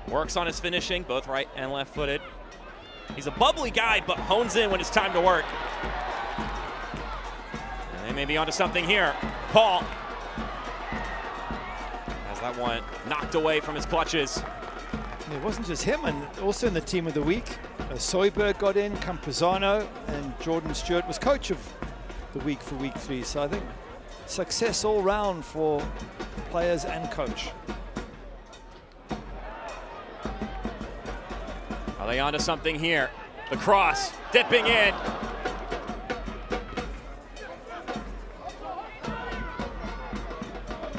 works on his finishing, both right and left-footed. He's a bubbly guy, but hones in when it's time to work. And they may be onto something here. Paul has that one knocked away from his clutches. And it wasn't just him, and also in the team of the week, Soyberg got in, Campuzano, and Jordan Stewart was coach of the week for week 3. So I think success all round for players and coach. Are they onto something here? The cross, dipping in.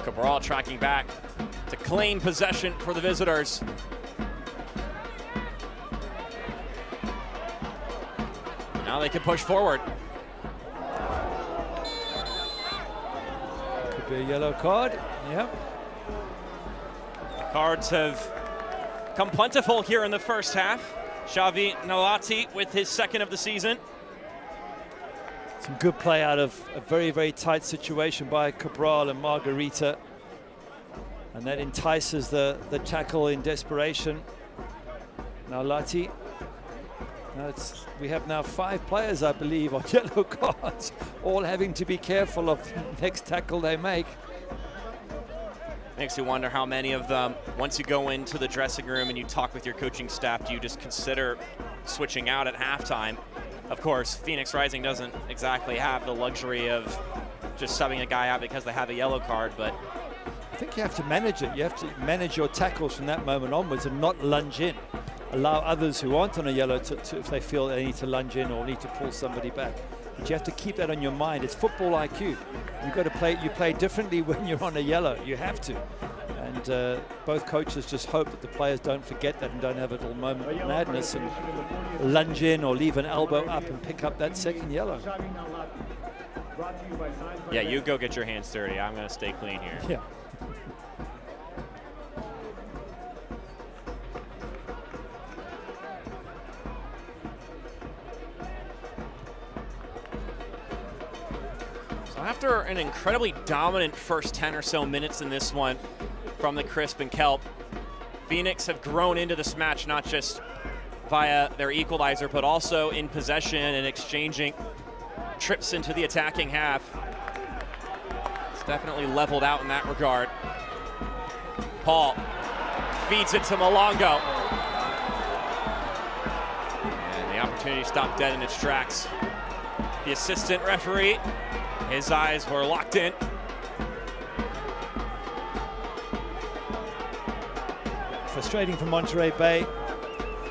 Cabral tracking back to claim possession for the visitors. Now they can push forward. Could be a yellow card, yep. The cards have come plentiful here in the first half. Xavi Nalati with his 2nd of the season. Some good play out of a very, very tight situation by Cabral and Margarita. And that entices the tackle in desperation. Nalati. Now we have now 5 players, I believe, on yellow cards, all having to be careful of the next tackle they make. Makes you wonder how many of them, once you go into the dressing room and you talk with your coaching staff, do you just consider switching out at halftime? Of course, Phoenix Rising doesn't exactly have the luxury of just subbing a guy out because they have a yellow card, but I think you have to manage it. You have to manage your tackles from that moment onwards and not lunge in. Allow others who aren't on a yellow to if they feel they need to lunge in or need to pull somebody back. But you have to keep that on your mind. It's football IQ. You've got to play. You play differently when you're on a yellow. You have to. And both coaches just hope that the players don't forget that and don't have a little moment of madness and lunge in or leave an elbow up and pick up that 2nd yellow. yeah, you go get your hands dirty. I'm going to stay clean here. Yeah. After an incredibly dominant first 10 or so minutes in this one from the Crisp and Kelp, Phoenix have grown into this match not just via their equalizer, but also in possession and exchanging trips into the attacking half. It's definitely leveled out in that regard. Paul feeds it to Malongo. And the opportunity stopped dead in its tracks. The assistant referee, his eyes were locked in. Frustrating for Monterey Bay.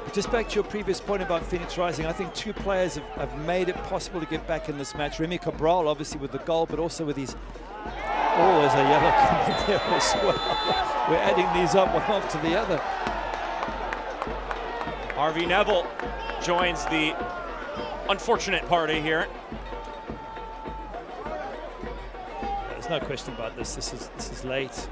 But just back to your previous point about Phoenix Rising, I think 2 players have made it possible to get back in this match. Remy Cabral, obviously with the goal, but also with his... Oh, there's a yellow coming there as well. We're adding these up one after the other. Harvey Neville joins the unfortunate party here. There's no question about this. This is late.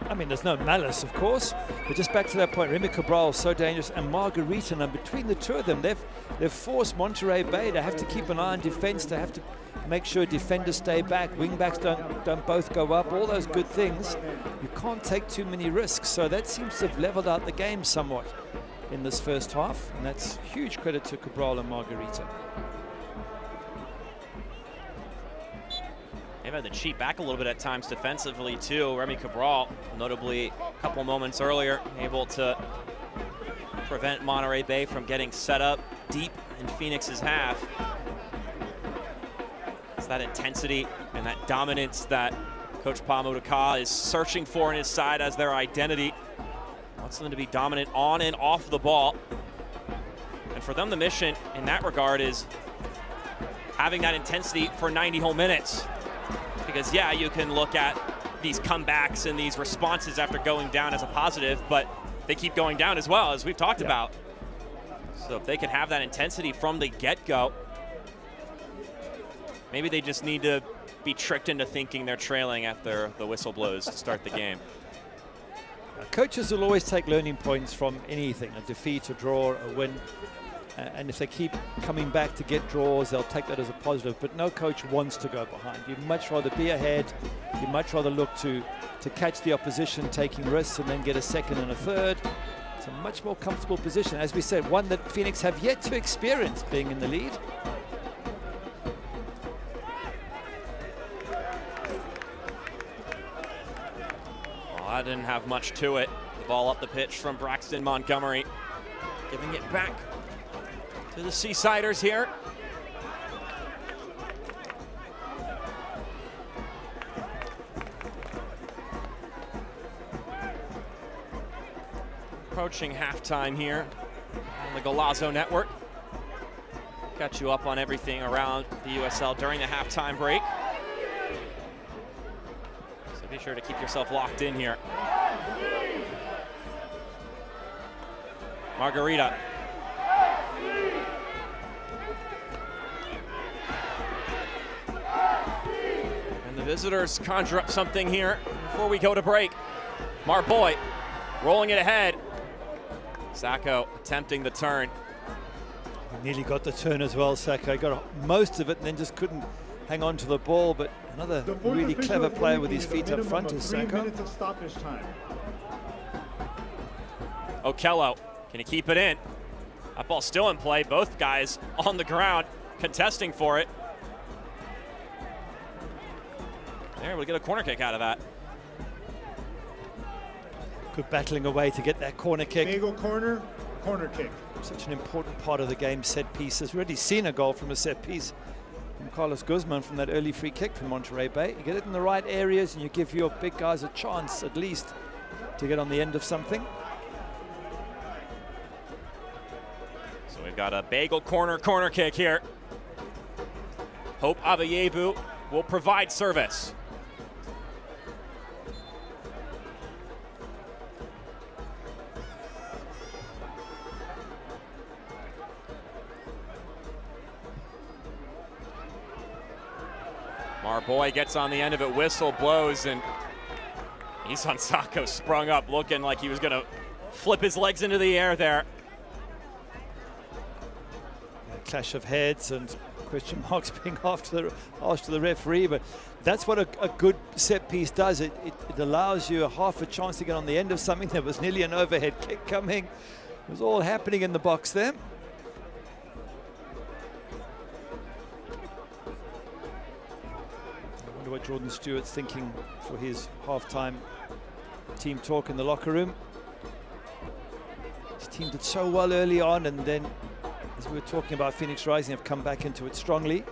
I mean, there's no malice, of course, but just back to that point, Remy Cabral is so dangerous, and Margarita, and between the two of them, they've forced Monterey Bay to have to keep an eye on defense, to have to make sure defenders stay back, wing backs don't both go up, all those good things. You can't take too many risks, so that seems to have leveled out the game somewhat in this first half, and that's huge credit to Cabral and Margarita. They've had to cheat back a little bit at times defensively too. Remy Cabral, notably a couple moments earlier, able to prevent Monterey Bay from getting set up deep in Phoenix's half. It's that intensity and that dominance that Coach Pamudaka is searching for in his side as their identity. Wants them to be dominant on and off the ball. And for them, the mission in that regard is having that intensity for 90 whole minutes. Because yeah, you can look at these comebacks and these responses after going down as a positive, but they keep going down as well, as we've talked about. So if they can have that intensity from the get-go, maybe they just need to be tricked into thinking they're trailing after the whistle blows to start the game. Coaches will always take learning points from anything, a defeat, a draw, a win. And if they keep coming back to get draws, they'll take that as a positive. But no coach wants to go behind. You'd much rather be ahead. You'd much rather look to catch the opposition taking risks and then get a second and a third. It's a much more comfortable position. As we said, one that Phoenix have yet to experience being in the lead. Well, that didn't have much to it. The ball up the pitch from Braxton Montgomery, giving it back to the Seasiders here. Approaching halftime here on the Golazo Network. Got you up on everything around the USL during the halftime break. So be sure to keep yourself locked in here. Margarita. And the visitors conjure up something here before we go to break. Marboy rolling it ahead. Sacco attempting the turn. He nearly got the turn as well, Sacco. Got most of it and then just couldn't hang on to the ball, but another really clever player with his feet up front is Sacco. 3 minutes of stoppage time. Okello, can he keep it in? That ball's still in play. Both guys on the ground contesting for it. There, we'll get a corner kick out of that. Good battling away to get that corner kick. Bagel corner kick. Such an important part of the game, set pieces. We've already seen a goal from a set piece from Carlos Guzman from that early free kick from Monterey Bay. You get it in the right areas and you give your big guys a chance at least to get on the end of something. So we've got a Bagel corner kick here. Hope Avayevu will provide service. Marboy gets on the end of it, whistle blows, and Isan Sacco sprung up looking like he was going to flip his legs into the air there. A clash of heads and question marks being harsh to the referee, but that's what a good set piece does. It allows you half a chance to get on the end of something. There was nearly an overhead kick coming. It was all happening in the box there. What Jordan Stewart's thinking for his halftime team talk in the locker room. His team did so well early on, and then as we were talking about, Phoenix Rising have come back into it strongly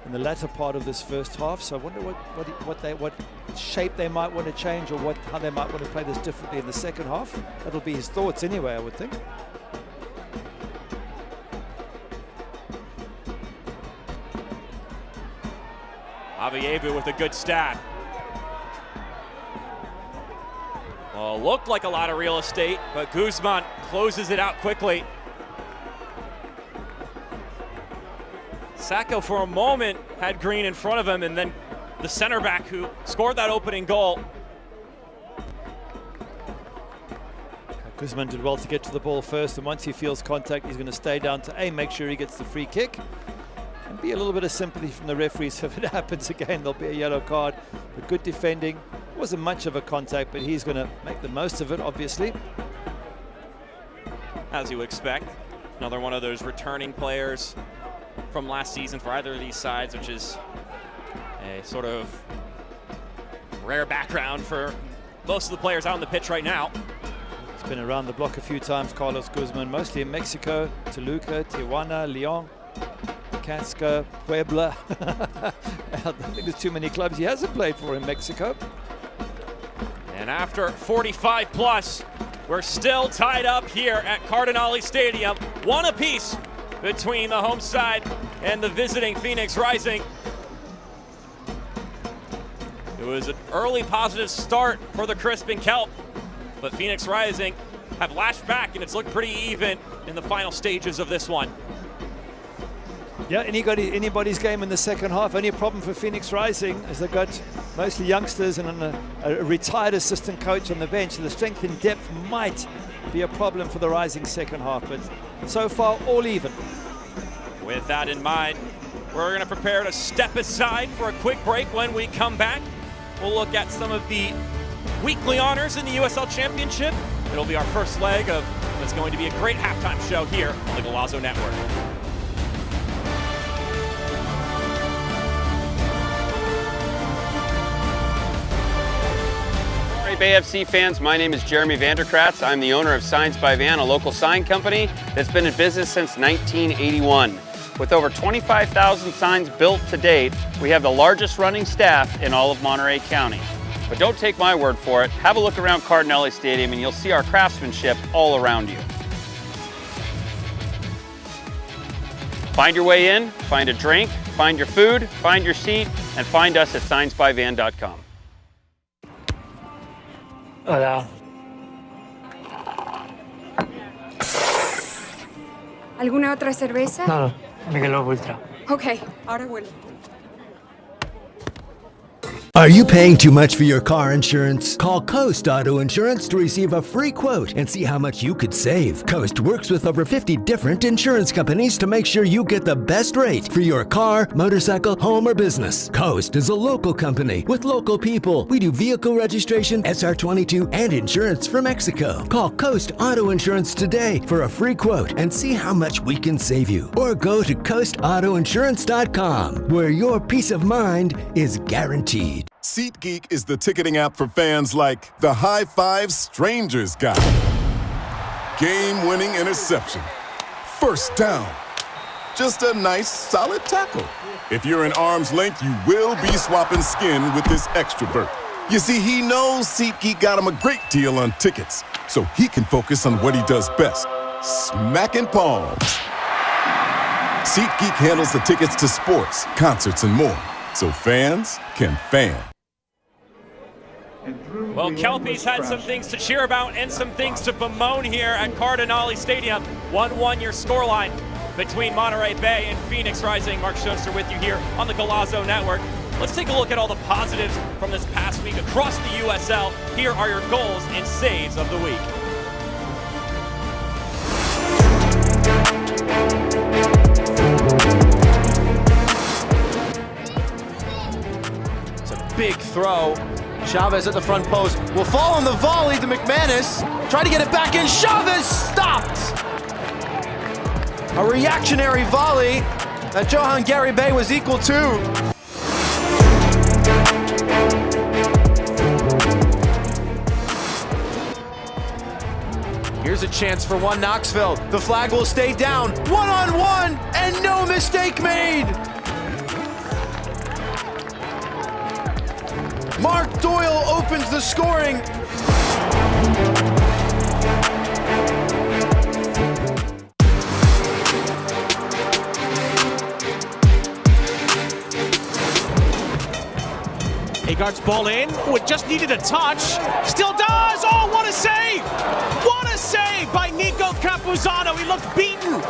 in the latter part of this first half. So I wonder what shape they might want to change, or how they might want to play this differently in the second half. That'll be his thoughts anyway, I would think. Avayevu with a good stab. Well, looked like a lot of real estate, but Guzman closes it out quickly. Sacco for a moment had Green in front of him, and then the center back who scored that opening goal Guzman did well to get to the ball first, and once he feels contact, he's going to stay down to A, make sure he gets the free kick, and be a little bit of sympathy from the referees. If it happens again, there'll be a yellow card. But good defending. Wasn't much of a contact, but he's going to make the most of it, obviously. As you expect, another one of those returning players from last season for either of these sides, which is a sort of rare background for most of the players out on the pitch right now. He's been around the block a few times, Carlos Guzman, mostly in Mexico, Toluca, Tijuana, León, Casca, Puebla. I don't think there's too many clubs he hasn't played for in Mexico. And after 45 plus, we're still tied up here at Cardinale Stadium. One apiece between the home side and the visiting Phoenix Rising. It was an early positive start for the Crisp and Kelp, but Phoenix Rising have lashed back, and it's looked pretty even in the final stages of this one. Yeah, anybody's game in the second half. Only problem for Phoenix Rising is they've got mostly youngsters and a retired assistant coach on the bench. So the strength and depth might be a problem for the Rising second half, but so far all even. With that in mind, we're going to prepare to step aside for a quick break. When we come back, we'll look at some of the weekly honors in the USL Championship. It'll be our first leg of what's going to be a great halftime show here on the Golazo Network. Bay FC fans, my name is Jeremy Vanderkratz. I'm the owner of Signs by Van, a local sign company that's been in business since 1981. With over 25,000 signs built to date, we have the largest running staff in all of Monterey County. But don't take my word for it. Have a look around Cardinale Stadium and you'll see our craftsmanship all around you. Find your way in, find a drink, find your food, find your seat, and find us at signsbyvan.com. Hola. ¿Alguna otra cerveza? No, Michelob Ultra. Ok, ahora vuelvo. Are you paying too much for your car insurance? Call Coast Auto Insurance to receive a free quote and see how much you could save. Coast works with over 50 different insurance companies to make sure you get the best rate for your car, motorcycle, home, or business. Coast is a local company with local people. We do vehicle registration, SR22, and insurance for Mexico. Call Coast Auto Insurance today for a free quote and see how much we can save you. Or go to coastautoinsurance.com, where your peace of mind is guaranteed. SeatGeek is the ticketing app for fans like the High Five Strangers guy, game-winning interception, first down, just a nice, solid tackle. If you're in arm's length, you will be swapping skin with this extrovert. You see, he knows SeatGeek got him a great deal on tickets, so he can focus on what he does best, smacking palms. SeatGeek handles the tickets to sports, concerts, and more, so fans can fan. Well, Kelpies had some things to cheer about and some things to bemoan here at Cardinale Stadium. 1-1 your scoreline between Monterey Bay and Phoenix Rising. Mark Schoenster with you here on the Golazo Network. Let's take a look at all the positives from this past week across the USL. Here are your goals and saves of the week. It's a big throw. Chavez at the front post will fall on the volley to McManus. Try to get it back in. Chavez stopped. A reactionary volley that Johan Garibay was equal to. Here's a chance for one Knoxville. The flag will stay down. One-on-one and no mistake made. Mark Doyle opens the scoring. Agard's ball in, just needed a touch. Still does! Oh, what a save! What a save by Nico Campuzano. He looked beaten.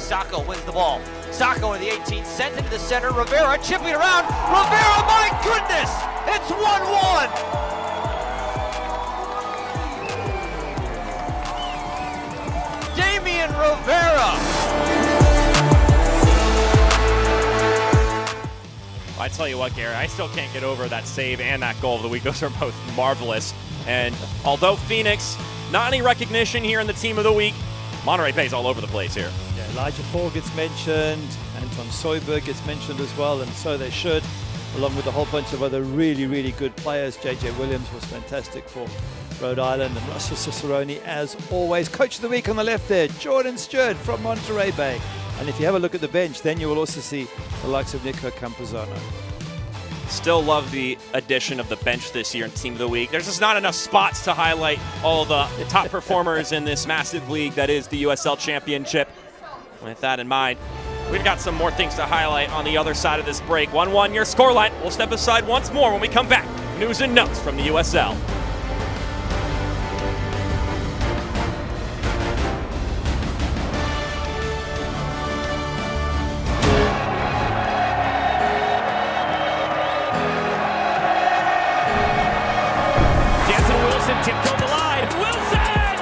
Sacco wins the ball. Sacco in the 18th, sent into the center. Rivera chipping around. Rivera, my goodness! It's 1-1! Damian Rivera! I tell you what, Gary, I still can't get over that save and that goal of the week. Those are both marvelous. And although Phoenix, not any recognition here in the team of the week, Monterey Bay's all over the place here. Yeah, Elijah Paul gets mentioned, Anton Soyberg gets mentioned as well, and so they should, along with a whole bunch of other really, really good players. J.J. Williams was fantastic for Rhode Island, and Russell Cicerone, as always. Coach of the week on the left there, Jordan Stewart from Monterey Bay. And if you have a look at the bench, then you will also see the likes of Nico Campuzano. Still love the addition of the bench this year in Team of the Week. There's just not enough spots to highlight all the top performers in this massive league that is the USL Championship. With that in mind, we've got some more things to highlight on the other side of this break. 1-1 your scoreline. We'll step aside once more when we come back. News and notes from the USL. Tiptoed the line. Wilson!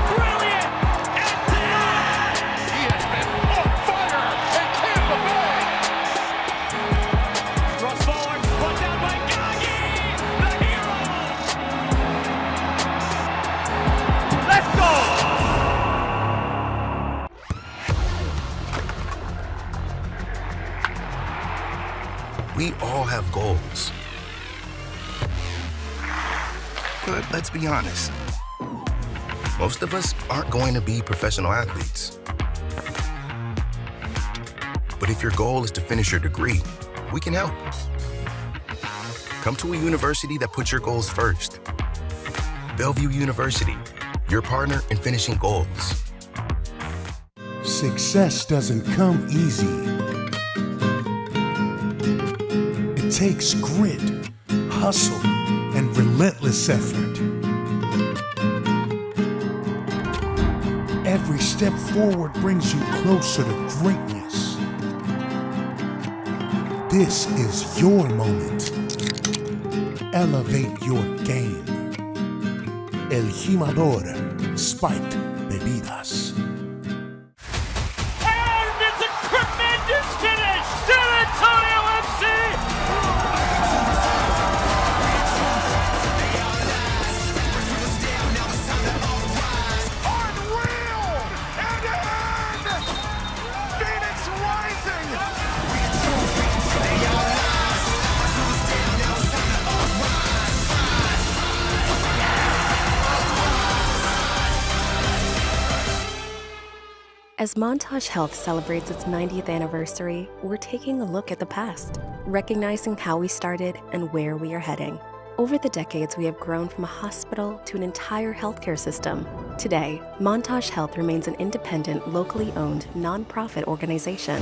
Brilliant! End-to-end! He has been on fire in Tampa Bay! Cross forward, put down by Gagi! The hero! Let's go! We all have goals. But let's be honest, most of us aren't going to be professional athletes. But if your goal is to finish your degree, we can help. Come to a university that puts your goals first. Bellevue University, your partner in finishing goals. Success doesn't come easy. It takes grit, hustle, and relentless effort. Every step forward brings you closer to greatness. This is your moment. Elevate your game. El Jimador Spiked Bebidas. And it's a tremendous finish! San Antonio FC! As Montage Health celebrates its 90th anniversary, we're taking a look at the past, recognizing how we started and where we are heading. Over the decades, we have grown from a hospital to an entire healthcare system. Today, Montage Health remains an independent, locally owned, nonprofit organization.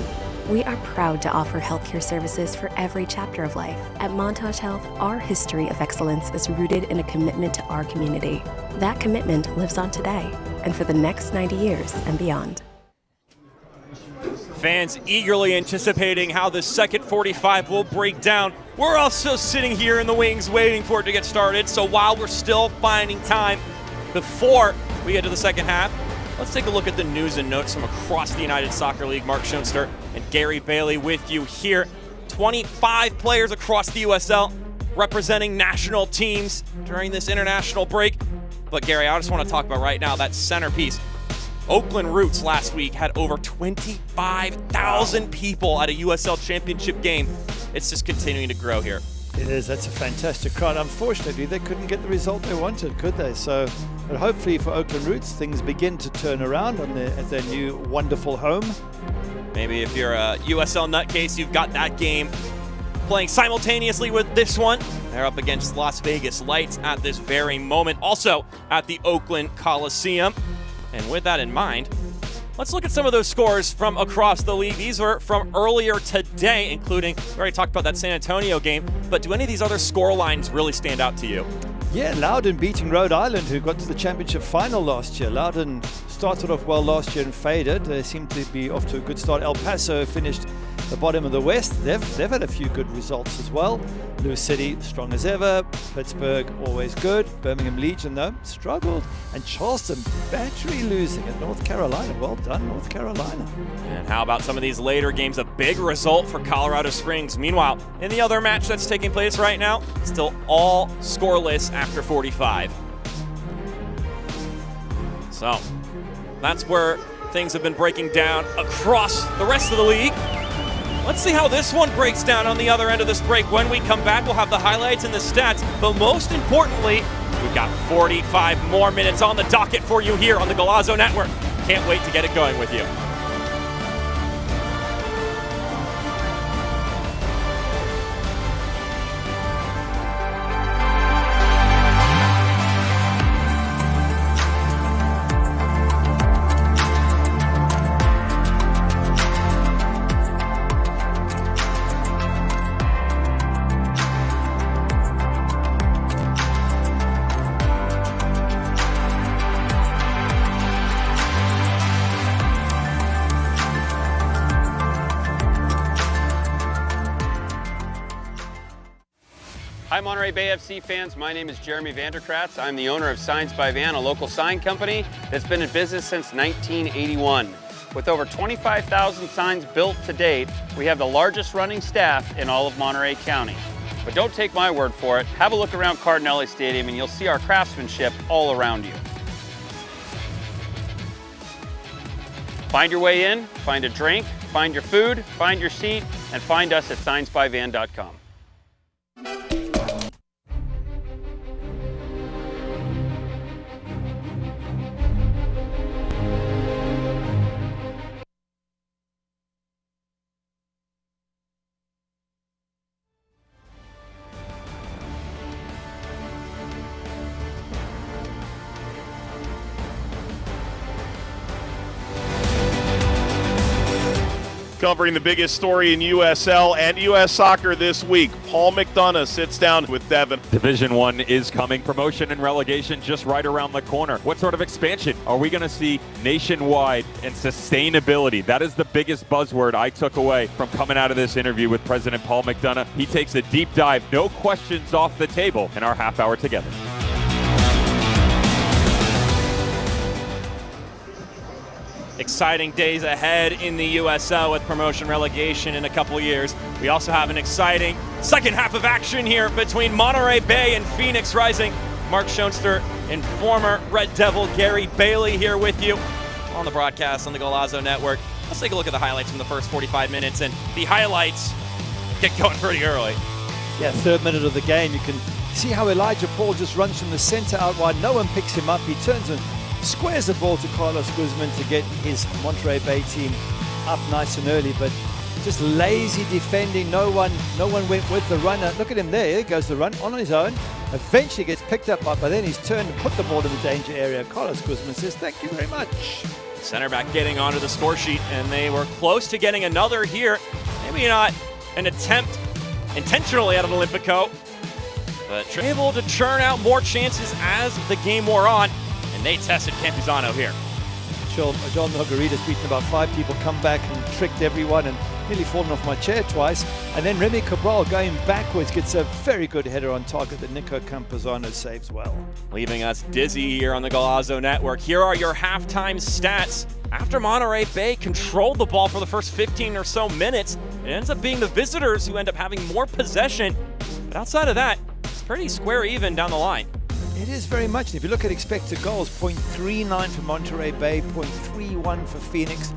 We are proud to offer healthcare services for every chapter of life. At Montage Health, our history of excellence is rooted in a commitment to our community. That commitment lives on today and for the next 90 years and beyond. Fans eagerly anticipating how the second 45 will break down. We're also sitting here in the wings waiting for it to get started. So while we're still finding time before we get to the second half, let's take a look at the news and notes from across the United Soccer League. Mark Schoenster and Gary Bailey with you here. 25 players across the USL representing national teams during this international break. But Gary, I just want to talk about right now that centerpiece. Oakland Roots last week had over 25,000 people at a USL Championship game. It's just continuing to grow here. It is. That's a fantastic crowd. Unfortunately, they couldn't get the result they wanted, could they? So, but hopefully for Oakland Roots, things begin to turn around at their new wonderful home. Maybe if you're a USL nutcase, you've got that game playing simultaneously with this one. They're up against Las Vegas Lights at this very moment, also at the Oakland Coliseum. And with that in mind, let's look at some of those scores from across the league. These were from earlier today, including, we already talked about that San Antonio game, but do any of these other score lines really stand out to you? Yeah, Loudoun beating Rhode Island, who got to the championship final last year. Loudoun started off well last year and faded. They seem to be off to a good start. El Paso finished the bottom of the West. They've had a few good results as well. Lewis City, strong as ever. Pittsburgh, always good. Birmingham Legion, though, struggled. And Charleston, Battery losing at North Carolina. Well done, North Carolina. And how about some of these later games? A big result for Colorado Springs. Meanwhile, in the other match that's taking place right now, still all scoreless after 45. So, that's where things have been breaking down across the rest of the league. Let's see how this one breaks down on the other end of this break. When we come back, we'll have the highlights and the stats, but most importantly, we've got 45 more minutes on the docket for you here on the Golazo Network. Can't wait to get it going with you. Hi Monterey Bay FC fans, my name is Jeremy Vanderkratz. I'm the owner of Signs by Van, a local sign company that's been in business since 1981. With over 25,000 signs built to date, we have the largest running staff in all of Monterey County. But don't take my word for it, have a look around Cardinelli Stadium and you'll see our craftsmanship all around you. Find your way in, find a drink, find your food, find your seat, and find us at signsbyvan.com. Covering the biggest story in USL and US soccer this week, Paul McDonough sits down with Devin. Division One is coming. Promotion and relegation just right around the corner. What sort of expansion are we going to see nationwide, and sustainability? That is the biggest buzzword I took away from coming out of this interview with President Paul McDonough. He takes a deep dive, no questions off the table in our half hour together. Exciting days ahead in the USL with promotion relegation in a couple years. We also have an exciting second half of action here between Monterey Bay and Phoenix Rising. Mark Schoenster and former Red Devil Gary Bailey here with you on the broadcast on the Golazo Network. Let's take a look at the highlights from the first 45 minutes, and the highlights get going pretty early. Yeah, third minute of the game, you can see how Elijah Paul just runs from the center out wide. No one picks him up. He turns and squares the ball to Carlos Guzman to get his Monterey Bay team up nice and early, but just lazy defending. No one went with the runner. Look at him there. There goes the run on his own. Eventually gets picked up, but then he's turned and put the ball in the danger area. Carlos Guzman says, "Thank you very much." Center back getting onto the score sheet, and they were close to getting another here. Maybe not an attempt intentionally at an Olympico, but able to churn out more chances as the game wore on. And they tested Campuzano here. John Margarita's beaten about 5 people, come back and tricked everyone and nearly fallen off my chair twice. And then Remy Cabral going backwards gets a very good header on target that Nico Campuzano saves well. Leaving us dizzy here on the Golazo Network. Here are your halftime stats. After Monterey Bay controlled the ball for the first 15 or so minutes, it ends up being the visitors who end up having more possession. But outside of that, it's pretty square even down the line. It is very much. And if you look at expected goals, 0.39 for Monterey Bay, 0.31 for Phoenix.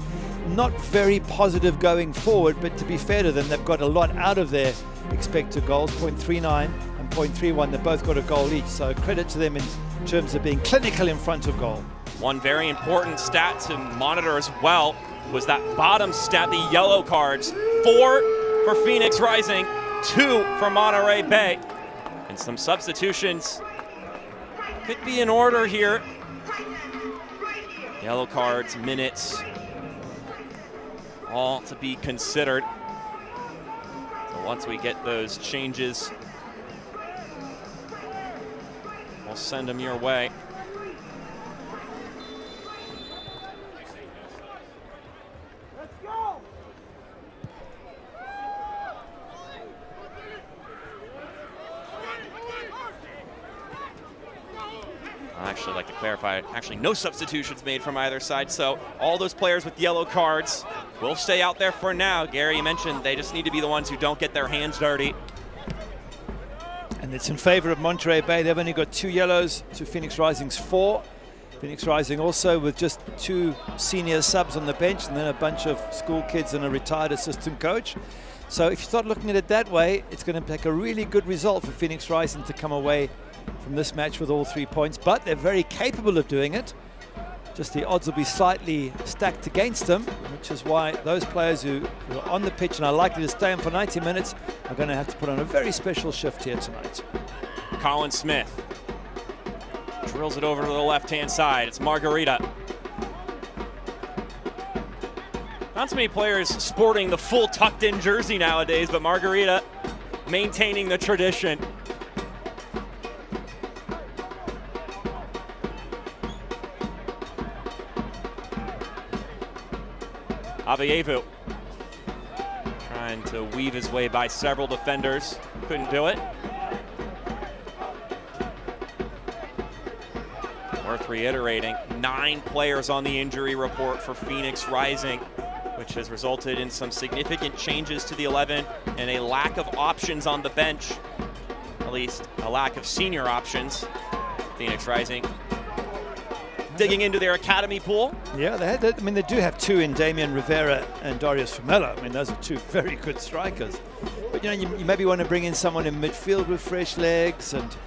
Not very positive going forward, but to be fair to them, they've got a lot out of their expected goals, 0.39 and 0.31. They've both got a goal each, so credit to them in terms of being clinical in front of goal. One very important stat to monitor as well was that bottom stat, the yellow cards. 4 for Phoenix Rising, 2 for Monterey Bay. And some substitutions could be in order here. Yellow cards, minutes, all to be considered. So once we get those changes, we'll send them your way. actually like to clarify, actually no substitutions made from either side, so all those players with yellow cards will stay out there for now. Gary, you mentioned they just need to be the ones who don't get their hands dirty. And it's in favor of Monterey Bay. They've only got 2 yellows to Phoenix Rising's 4. Phoenix Rising also with just 2 senior subs on the bench and then a bunch of school kids and a retired assistant coach. So if you start looking at it that way, it's going to take a really good result for Phoenix Rising to come away from this match with all 3 points. But they're very capable of doing it. Just the odds will be slightly stacked against them, which is why those players who are on the pitch and are likely to stay on for 90 minutes are going to have to put on a very special shift here tonight. Colin Smith drills it over to the left-hand side. It's Margarita. Not so many players sporting the full tucked-in jersey nowadays, but Margarita maintaining the tradition. Avayevu trying to weave his way by several defenders. Couldn't do it. Worth reiterating, 9 players on the injury report for Phoenix Rising, which has resulted in some significant changes to the 11 and a lack of options on the bench, at least a lack of senior options. Phoenix Rising digging into their academy pool. Yeah, they do have 2 in Damian Rivera and Darius Famella. I mean, those are 2 very good strikers. But you maybe want to bring in someone in midfield with fresh legs and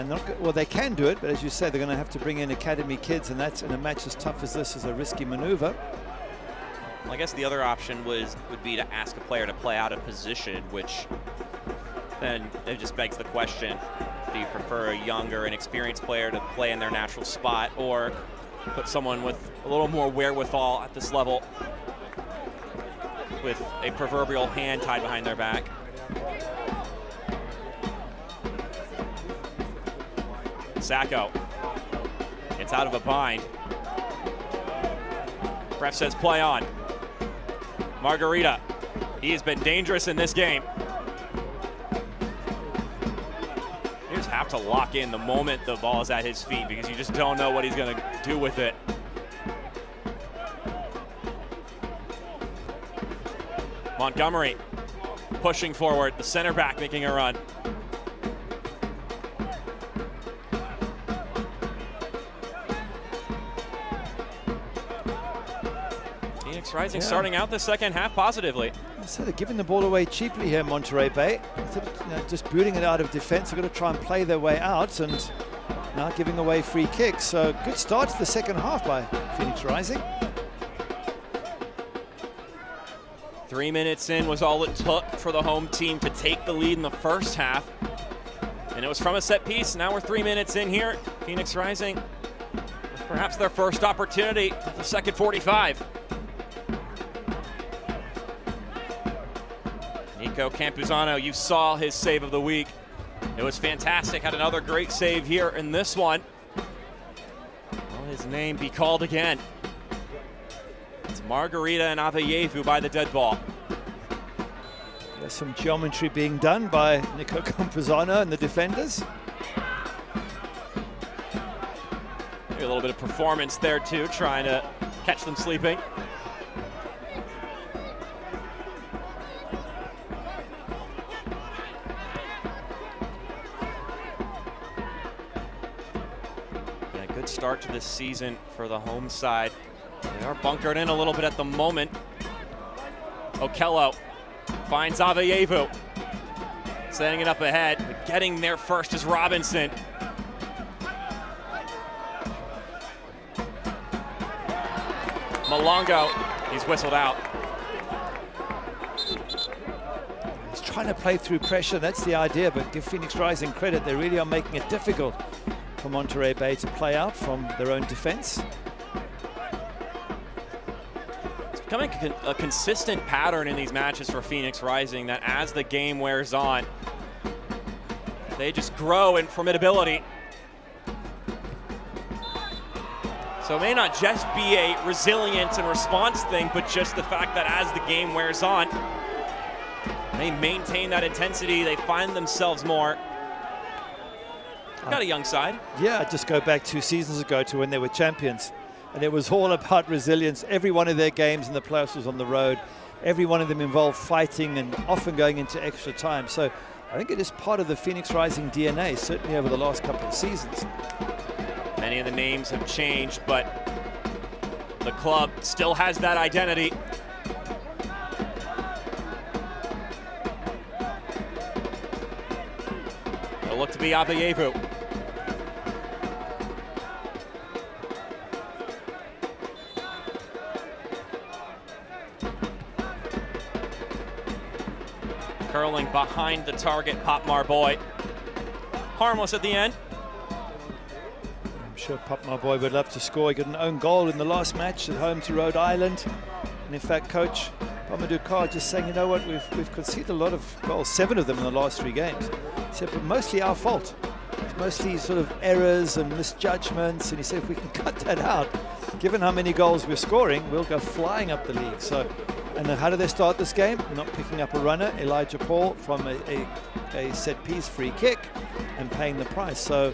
not, well, they can do it, but as you say, they're going to have to bring in academy kids, and that's in a match as tough as this is a risky maneuver. Well, I guess the other option would be to ask a player to play out of position, which then it just begs the question, do you prefer a younger and experienced player to play in their natural spot, or put someone with a little more wherewithal at this level with a proverbial hand tied behind their back? Sacco gets out of a bind. Ref says play on. Margarita, he has been dangerous in this game. You just have to lock in the moment the ball is at his feet, because you just don't know what he's going to do with it. Montgomery pushing forward, the center back making a run. Phoenix Rising starting out the second half positively. So they're giving the ball away cheaply here, Monterey Bay. Instead of, just booting it out of defense, they're going to try and play their way out and now giving away free kicks. So good start to the second half by Phoenix Rising. 3 minutes in was all it took for the home team to take the lead in the first half. And it was from a set piece. Now we're 3 minutes in here. Phoenix Rising with perhaps their first opportunity at the second 45. Nico Campuzano, you saw his save of the week. It was fantastic. Had another great save here in this one. Will his name be called again? It's Margarita and Avayevu by the dead ball. There's some geometry being done by Nico Campuzano and the defenders. Maybe a little bit of performance there too, trying to catch them sleeping. Start to this season for the home side. They are bunkered in a little bit at the moment. Okello finds Avayevu, setting it up ahead, but getting there first is Robinson. Malongo, he's whistled out. He's trying to play through pressure, that's the idea, but give Phoenix Rising credit, they really are making it difficult for Monterey Bay to play out from their own defense. It's becoming a consistent pattern in these matches for Phoenix Rising that as the game wears on, they just grow in formidability. So it may not just be a resilience and response thing, but just the fact that as the game wears on, they maintain that intensity, they find themselves more. Got a young side. Yeah, just go back 2 seasons ago to when they were champions. And it was all about resilience. Every one of their games in the playoffs was on the road. Every one of them involved fighting and often going into extra time. So I think it is part of the Phoenix Rising DNA, certainly over the last couple of seasons. Many of the names have changed, but the club still has that identity. It'll look to be Abeyevu. Curling behind the target, Pop Marboy. Harmless at the end. I'm sure Pop Marboy would love to score. He got an own goal in the last match at home to Rhode Island. And in fact, Coach Pamadou Carr just saying, you know what, we've conceded a lot of goals, 7 of them in the last 3 games. He said, but mostly our fault. It's mostly sort of errors and misjudgments. And he said, if we can cut that out, given how many goals we're scoring, we'll go flying up the league. So, and then how do they start this game? Not picking up a runner, Elijah Paul, from a set-piece free kick and paying the price. So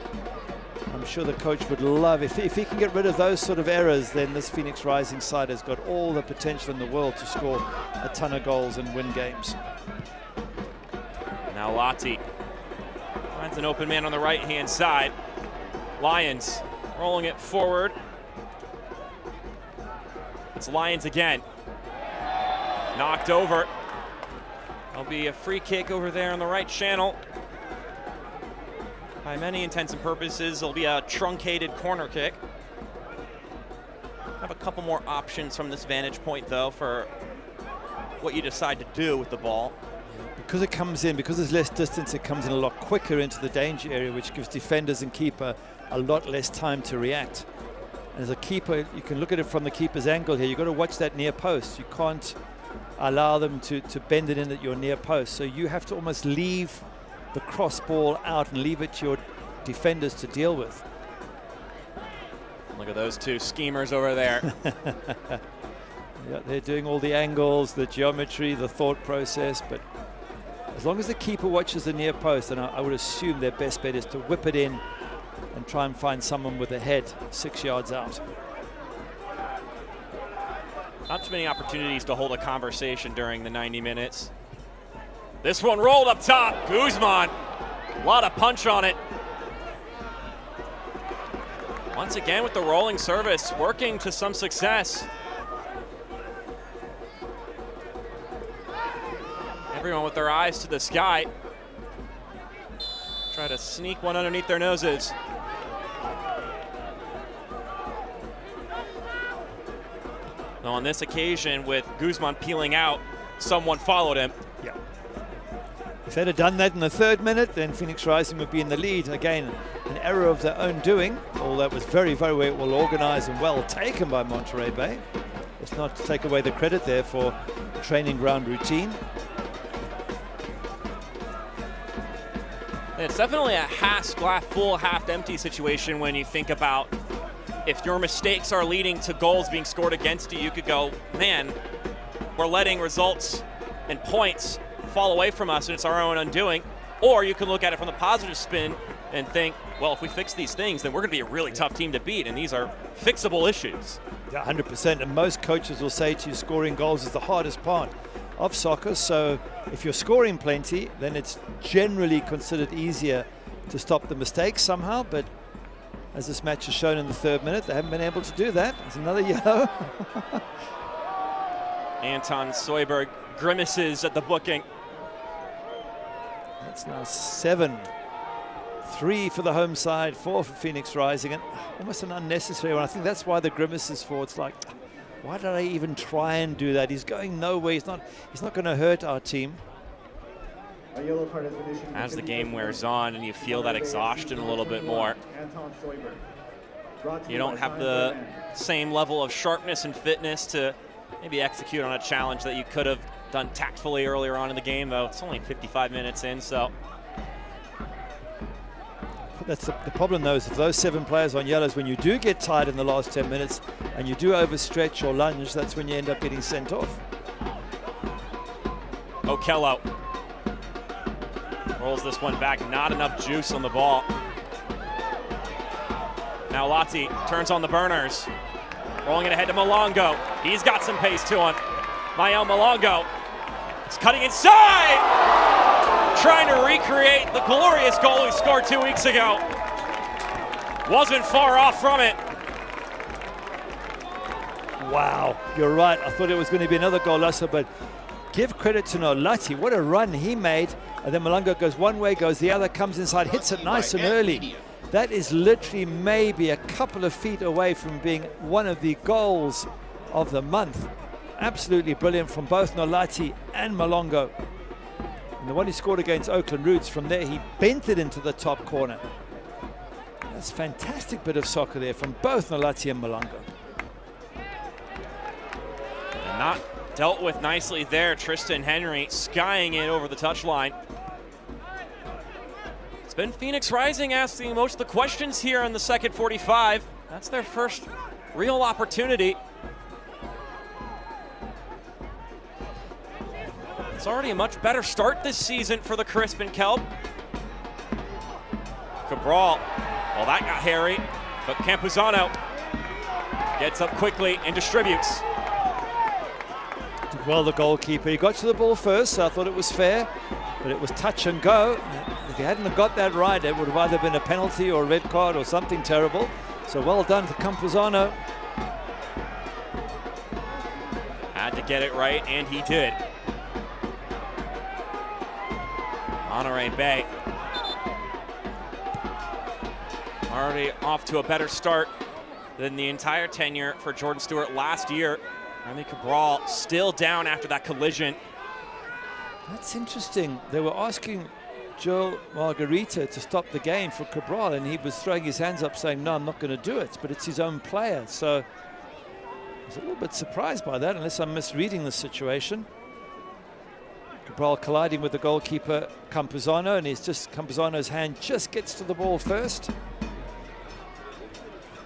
I'm sure the coach would love, if he can get rid of those sort of errors, then this Phoenix Rising side has got all the potential in the world to score a ton of goals and win games. Now Lati finds an open man on the right-hand side. Lions rolling it forward. It's Lions again. Knocked over. There'll be a free kick over there on the right channel. By many intents and purposes, it'll be a truncated corner kick. Have a couple more options from this vantage point, though, for what you decide to do with the ball. Because it comes in, because there's less distance, it comes in a lot quicker into the danger area, which gives defenders and keeper a lot less time to react. And as a keeper, you can look at it from the keeper's angle here. You've got to watch that near post. You can't allow them to bend it in at your near post. So you have to almost leave the cross ball out and leave it to your defenders to deal with. Look at those 2 schemers over there. Yeah, they're doing all the angles, the geometry, the thought process, but as long as the keeper watches the near post, then I would assume their best bet is to whip it in and try and find someone with a head 6 yards out. Not too many opportunities to hold a conversation during the 90 minutes. This one rolled up top. Guzman, a lot of punch on it. Once again with the rolling service, working to some success. Everyone with their eyes to the sky. Try to sneak one underneath their noses. Now on this occasion, with Guzman peeling out, someone followed him. Yeah. If they'd have done that in the 3rd minute, then Phoenix Rising would be in the lead. Again, an error of their own doing. All that was very, very well organized and well taken by Monterey Bay. Let's not take away the credit there for the training ground routine. It's definitely a half glass full, half empty situation when you think about if your mistakes are leading to goals being scored against you. You could go, man, we're letting results and points fall away from us and it's our own undoing. Or you can look at it from the positive spin and think, well, if we fix these things, then we're going to be a really tough team to beat, and these are fixable issues. Yeah, 100%, and most coaches will say to you scoring goals is the hardest part of soccer, so if you're scoring plenty, then it's generally considered easier to stop the mistakes somehow, but as this match has shown in the 3rd minute, they haven't been able to do that. There's another yellow. Anton Soyberg grimaces at the booking. That's now 7. 3 for the home side, 4 for Phoenix Rising, and almost an unnecessary one. I think that's why the grimace is for. It's like, why did I even try and do that? He's going nowhere. He's not going to hurt our team. As the game wears on and you feel that exhaustion a little bit more, you don't have the same level of sharpness and fitness to maybe execute on a challenge that you could have done tactfully earlier on in the game, though it's only 55 minutes in, so. That's the problem, though, is if those 7 players on yellows, when you do get tired in the last 10 minutes and you do overstretch or lunge, that's when you end up getting sent off. Okello rolls this one back, not enough juice on the ball. Now Lati turns on the burners. Rolling it ahead to Malongo. He's got some pace to him. Mael Malongo. He's cutting inside! Trying to recreate the glorious goal he scored 2 weeks ago. Wasn't far off from it. Wow, you're right. I thought it was going to be another golazo, but give credit to Nolati. What a run he made. And then Malongo goes one way, goes the other, comes inside, hits it nice and early. That is literally maybe a couple of feet away from being one of the goals of the month. Absolutely brilliant from both Nolati and Malongo. And the one he scored against Oakland Roots, from there he bent it into the top corner. That's a fantastic bit of soccer there from both Nolati and Malongo. And not dealt with nicely there. Tristan Henry skying it over the touchline. It's been Phoenix Rising asking most of the questions here in the second 45. That's their first real opportunity. It's already a much better start this season for the Crisp and Kelp. Cabral, well, that got hairy, but Campuzano gets up quickly and distributes. Did well, the goalkeeper. He got to the ball first, so I thought it was fair, but it was touch and go. If he hadn't got that right, it would have either been a penalty or a red card or something terrible. So well done to Campuzano. Had to get it right, and he did. Monterey Bay already off to a better start than the entire tenure for Jordan Stewart last year. Remy Cabral still down after that collision. That's interesting. They were asking Joel Margarita to stop the game for Cabral, and he was throwing his hands up saying, no, I'm not going to do it, but it's his own player. So I was a little bit surprised by that, unless I'm misreading the situation. Cabral colliding with the goalkeeper Campuzano, and Campuzano's hand just gets to the ball first.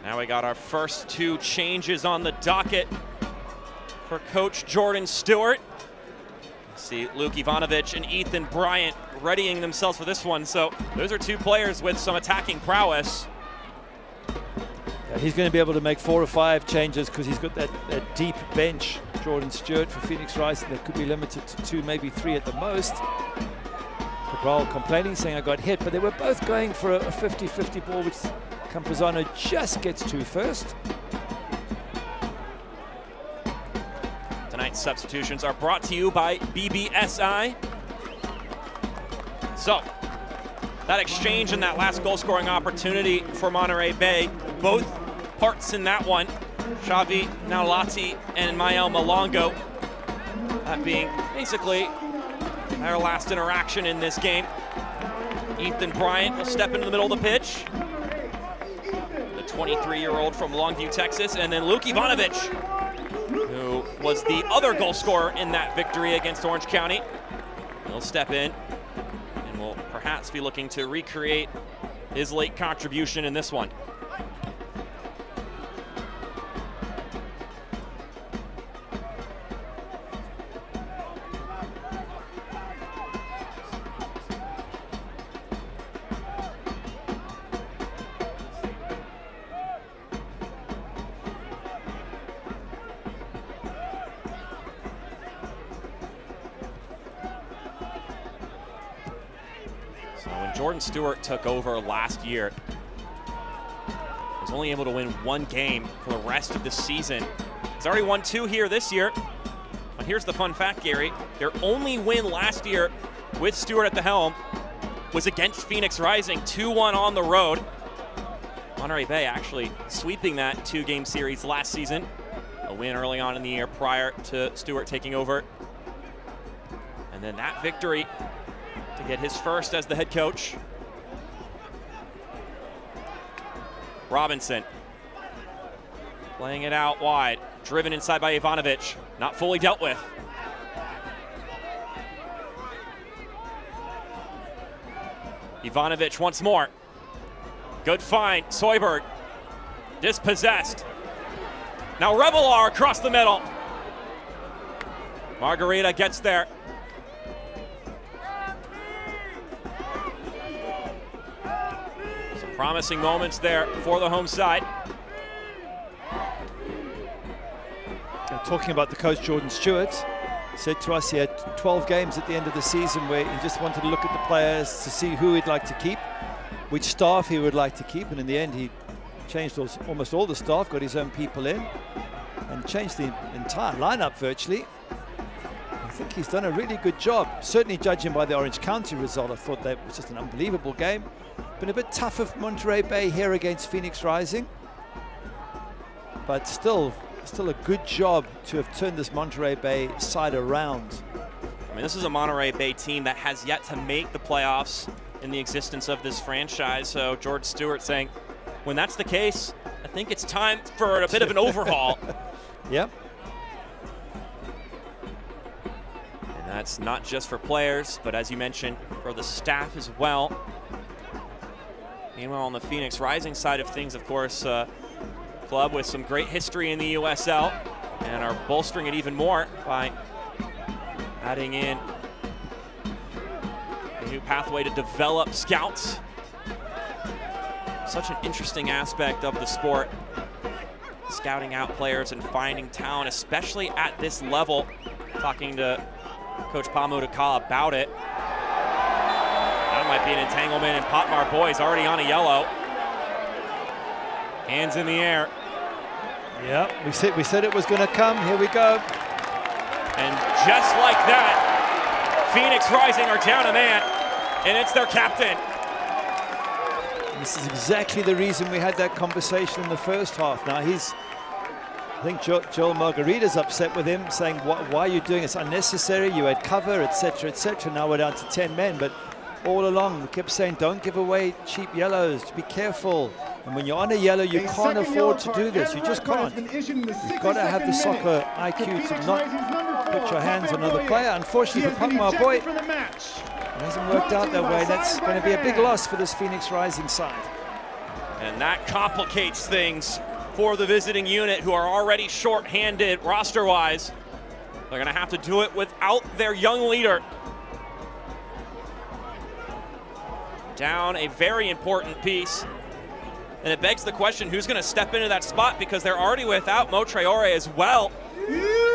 Now we got our first two changes on the docket for Coach Jordan Stewart. See Luke Ivanovic and Ethan Bryant readying themselves for this one. So those are two players with some attacking prowess. Yeah, he's going to be able to make 4 or 5 changes because he's got that deep bench. Jordan Stewart for Phoenix Rising, that could be limited to 2, maybe 3 at the most. Cabral complaining, saying I got hit, but they were both going for a 50-50 ball, which Campuzano just gets to first. Tonight's substitutions are brought to you by BBSI. So, that exchange and that last goal-scoring opportunity for Monterey Bay, both parts in that one. Xavi Naulati and Mael Malongo. That being basically their last interaction in this game. Ethan Bryant will step into the middle of the pitch. The 23-year-old from Longview, Texas. And then Luke Ivanovic, who was the other goal scorer in that victory against Orange County. He'll step in and will perhaps be looking to recreate his late contribution in this one. Jordan Stewart took over last year, was only able to win 1 game for the rest of the season. He's already won 2 here this year. But here's the fun fact, Gary. Their only win last year with Stewart at the helm was against Phoenix Rising, 2-1 on the road. Monterey Bay actually sweeping that 2-game series last season. A win early on in the year prior to Stewart taking over. And then that victory to get his first as the head coach. Robinson playing it out wide, driven inside by Ivanovic, not fully dealt with. Ivanovic once more. Good find, Soyberg, dispossessed. Now Revelar across the middle. Margarita gets there. Promising moments there for the home side. Talking about the coach, Jordan Stewart, said to us he had 12 games at the end of the season where he just wanted to look at the players to see who he'd like to keep, which staff he would like to keep, and in the end he changed almost all the staff, got his own people in, and changed the entire lineup virtually. I think he's done a really good job, certainly judging by the Orange County result. I thought that was just an unbelievable game. Been a bit tough of Monterey Bay here against Phoenix Rising, but still a good job to have turned this Monterey Bay side around. I mean, this is a Monterey Bay team that has yet to make the playoffs in the existence of this franchise. So George Stewart saying, when that's the case, I think it's time for a bit of an overhaul. Yep. And that's not just for players, but as you mentioned, for the staff as well. Meanwhile, on the Phoenix Rising side of things, of course, club with some great history in the USL and are bolstering it even more by adding in a new pathway to develop scouts. Such an interesting aspect of the sport, scouting out players and finding talent, especially at this level. Talking to Coach Pamudakala about it. That might be an entanglement, and Potmar Boys already on a yellow. Hands in the air. Yeah, we said it was going to come. Here we go. And just like that, Phoenix Rising are down a man, and it's their captain. This is exactly the reason we had that conversation in the first half. Now I think Joel Margarita's upset with him, saying, why are you doing it? It's unnecessary, you had cover, etc., etc. Now we're down to 10 men, but all along we kept saying, don't give away cheap yellows, be careful. And when you're on a yellow, you can't afford to do this. You just can't. You've got to have the soccer IQ to not put your hands on another player. Unfortunately for Potmar Boy, it hasn't worked out that way. That's going to be a big loss for this Phoenix Rising side. And that complicates things for the visiting unit, who are already short-handed roster-wise. They're going to have to do it without their young leader. Down a very important piece. And it begs the question, who's going to step into that spot, because they're already without Mo Traore as well.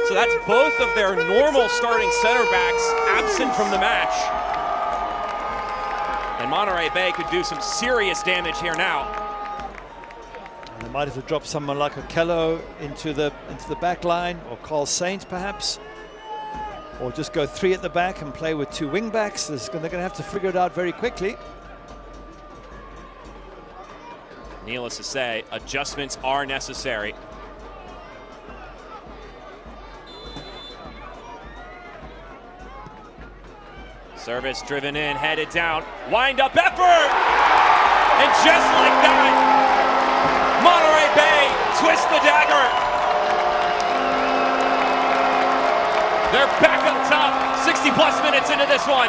So that's both of their normal starting center backs absent from the match. And Monterey Bay could do some serious damage here now. And they might have to drop someone like Okello into the back line, or Carl Saint perhaps, or just go 3 at the back and play with 2 wing backs. They're going to have to figure it out very quickly. Needless to say, adjustments are necessary. Service driven in, headed down, wind up effort! And just like that, Monterey Bay twists the dagger. They're back up top, 60 plus minutes into this one.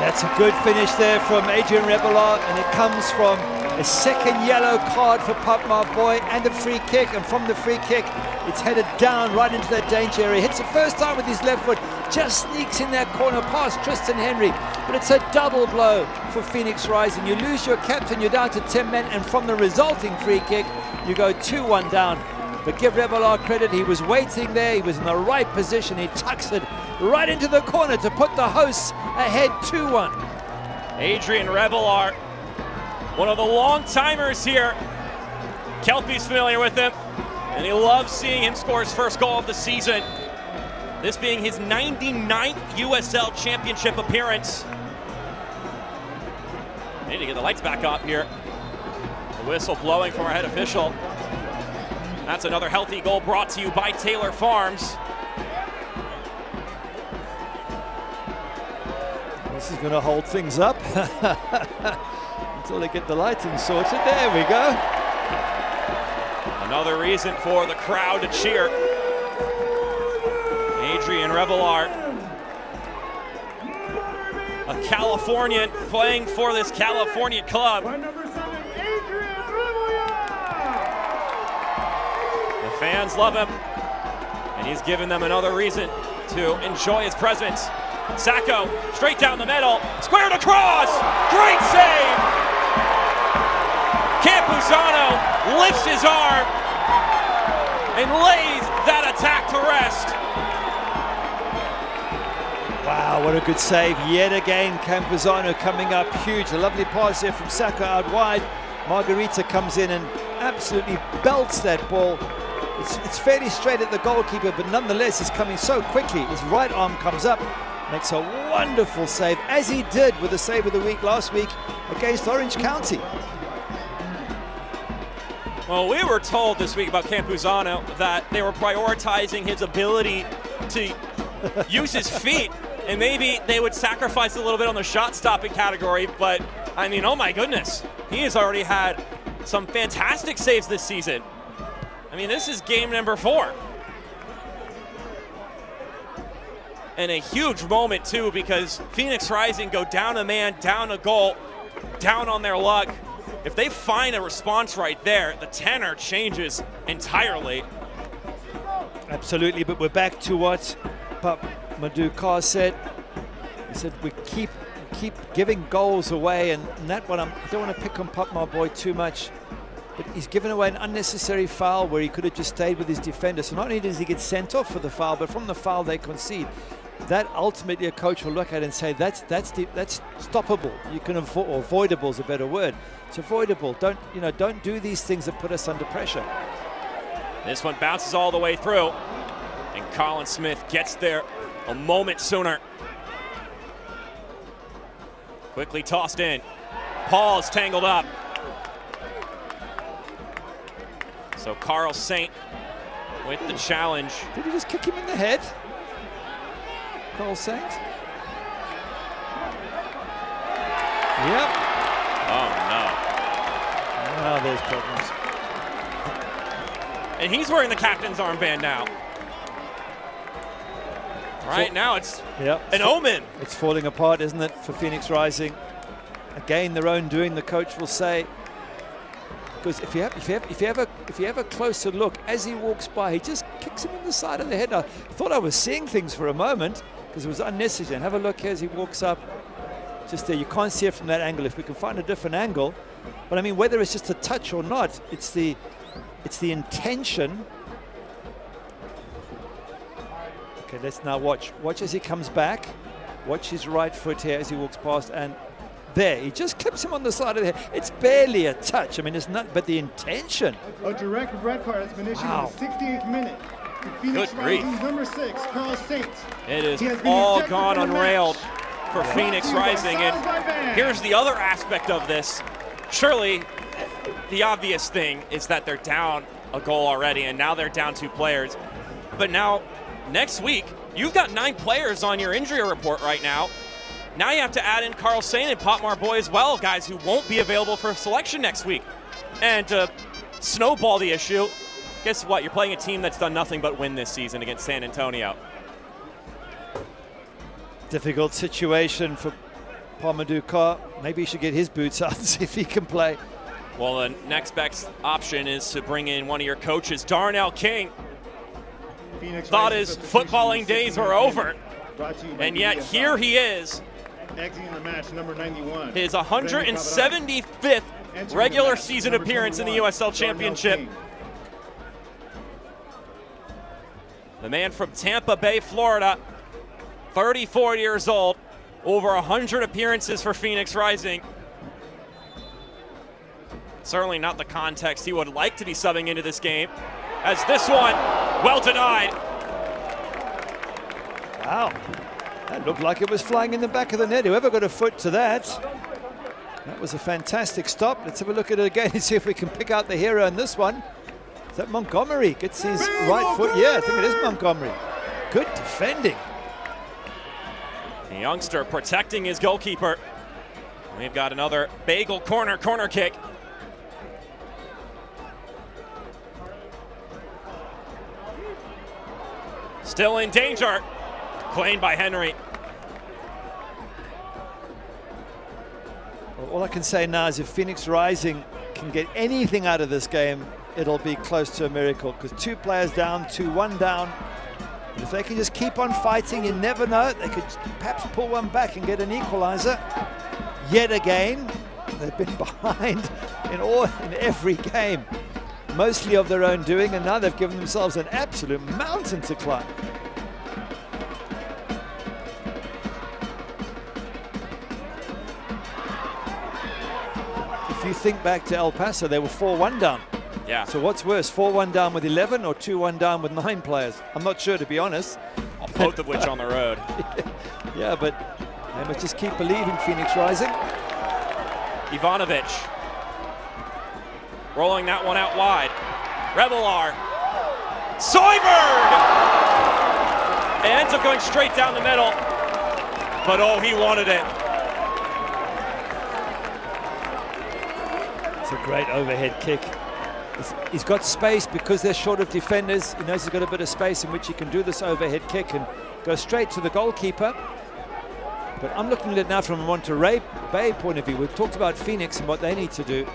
That's a good finish there from Adrian Rebelar, and it comes from a second yellow card for Potmar Boy and a free kick. And from the free kick, it's headed down right into that danger area. Hits the first time with his left foot, just sneaks in that corner past Tristan Henry. But it's a double blow for Phoenix Rising. You lose your captain, you're down to 10 men, and from the resulting free kick, you go 2-1 down. But give Rebelar credit, he was waiting there, he was in the right position, he tucks it right into the corner to put the hosts ahead 2-1. Adrian Rebelar, one of the long-timers here. Kelpie's familiar with him, and he loves seeing him score his first goal of the season. This being his 99th USL Championship appearance. Need to get the lights back up here. The whistle blowing from our head official. That's another healthy goal brought to you by Taylor Farms. This is going to hold things up until they get the lighting sorted. There we go. Another reason for the crowd to cheer. Adrian Rebelar, a Californian playing for this California club. The fans love him, and he's given them another reason to enjoy his presence. Sacco, straight down the middle, squared across, great save! Campuzano lifts his arm and lays that attack to rest. Wow, what a good save yet again. Campuzano coming up huge. A lovely pass there from Sacco out wide. Margarita comes in and absolutely belts that ball. It's fairly straight at the goalkeeper, but nonetheless it's coming so quickly. His right arm comes up, makes a wonderful save, as he did with the save of the week last week against Orange County. Well, we were told this week about Campuzano that they were prioritizing his ability to use his feet, and maybe they would sacrifice a little bit on the shot-stopping category, but, I mean, oh my goodness. He has already had some fantastic saves this season. I mean, this is game number 4. And a huge moment, too, because Phoenix Rising go down a man, down a goal, down on their luck. If they find a response right there, the tenor changes entirely. Absolutely, but we're back to what Pap Madukar said. He said we keep giving goals away, and that one I don't want to pick on Pap, my boy, too much. But he's given away an unnecessary foul where he could have just stayed with his defender. So not only does he get sent off for the foul, but from the foul they concede. That ultimately a coach will look at and say that's stoppable. You can avoidable is a better word. It's avoidable. Don't do these things that put us under pressure. This one bounces all the way through, and Colin Smith gets there a moment sooner. Quickly tossed in. Paul's tangled up. So Carl Saint with the challenge. Did he just kick him in the head? Carl Saint? Yep. Oh no. Oh, there's problems. And he's wearing the captain's armband now. Right now it's an omen. It's falling apart, isn't it, for Phoenix Rising? Again, their own doing, the coach will say. Because if you have a closer look, as he walks by, he just kicks him in the side of the head. I thought I was seeing things for a moment because it was unnecessary. And have a look here as he walks up. Just there, you can't see it from that angle. If we can find a different angle, but I mean, whether it's just a touch or not, it's the intention. Okay, let's now watch. Watch as he comes back. Watch his right foot here as he walks past, and there, he just clips him on the side of the head. It's barely a touch. I mean, it's not, but the intention. A direct red card has been issued in the 68th minute. Good grief. Number 6, Carl Saint. It is all gone unrailed for Phoenix Rising. And here's the other aspect of this. Surely, the obvious thing is that they're down a goal already, and now they're down 2 players. But now, next week, you've got 9 players on your injury report right now. Now you have to add in Carl Saint and Pop Marboy as well, guys who won't be available for selection next week. And to snowball the issue, guess what? You're playing a team that's done nothing but win this season against San Antonio. Difficult situation for Pamadou. Maybe he should get his boots out and see if he can play. Well, the next best option is to bring in one of your coaches, Darnell King. Thought his footballing days were over, and yet here he is. Exiting the match, number 91. His 175th regular season appearance in the USL Championship. The man from Tampa Bay, Florida, 34 years old, over 100 appearances for Phoenix Rising. Certainly not the context he would like to be subbing into this game, as this one, well denied. Wow, that looked like it was flying in the back of the net. Whoever got a foot to that, that was a fantastic stop. Let's have a look at it again and see if we can pick out the hero in this one. Is that Montgomery? Gets his right foot. Yeah, I think it is Montgomery. Good defending. The youngster protecting his goalkeeper. We've got another bagel corner kick. Still in danger. Claimed by Henry. Well, all I can say now is if Phoenix Rising can get anything out of this game, it'll be close to a miracle, because 2 players down, 2-1 down. But if they can just keep on fighting, you never know. They could perhaps pull one back and get an equalizer. Yet again, they've been behind in every game, mostly of their own doing, and now they've given themselves an absolute mountain to climb. If you think back to El Paso, they were 4-1 down. Yeah. So what's worse, 4-1 down with 11 or 2-1 down with 9 players? I'm not sure, to be honest. Both of which on the road. Yeah, but they must just keep believing, Phoenix Rising. Ivanovic rolling that one out wide. Revelar. Soyberg! It ends up going straight down the middle. But oh, he wanted it. It's a great overhead kick. He's got space because they're short of defenders. He knows he's got a bit of space in which he can do this overhead kick and go straight to the goalkeeper. But I'm looking at it now from a Monterey Bay point of view. We've talked about Phoenix and what they need to do.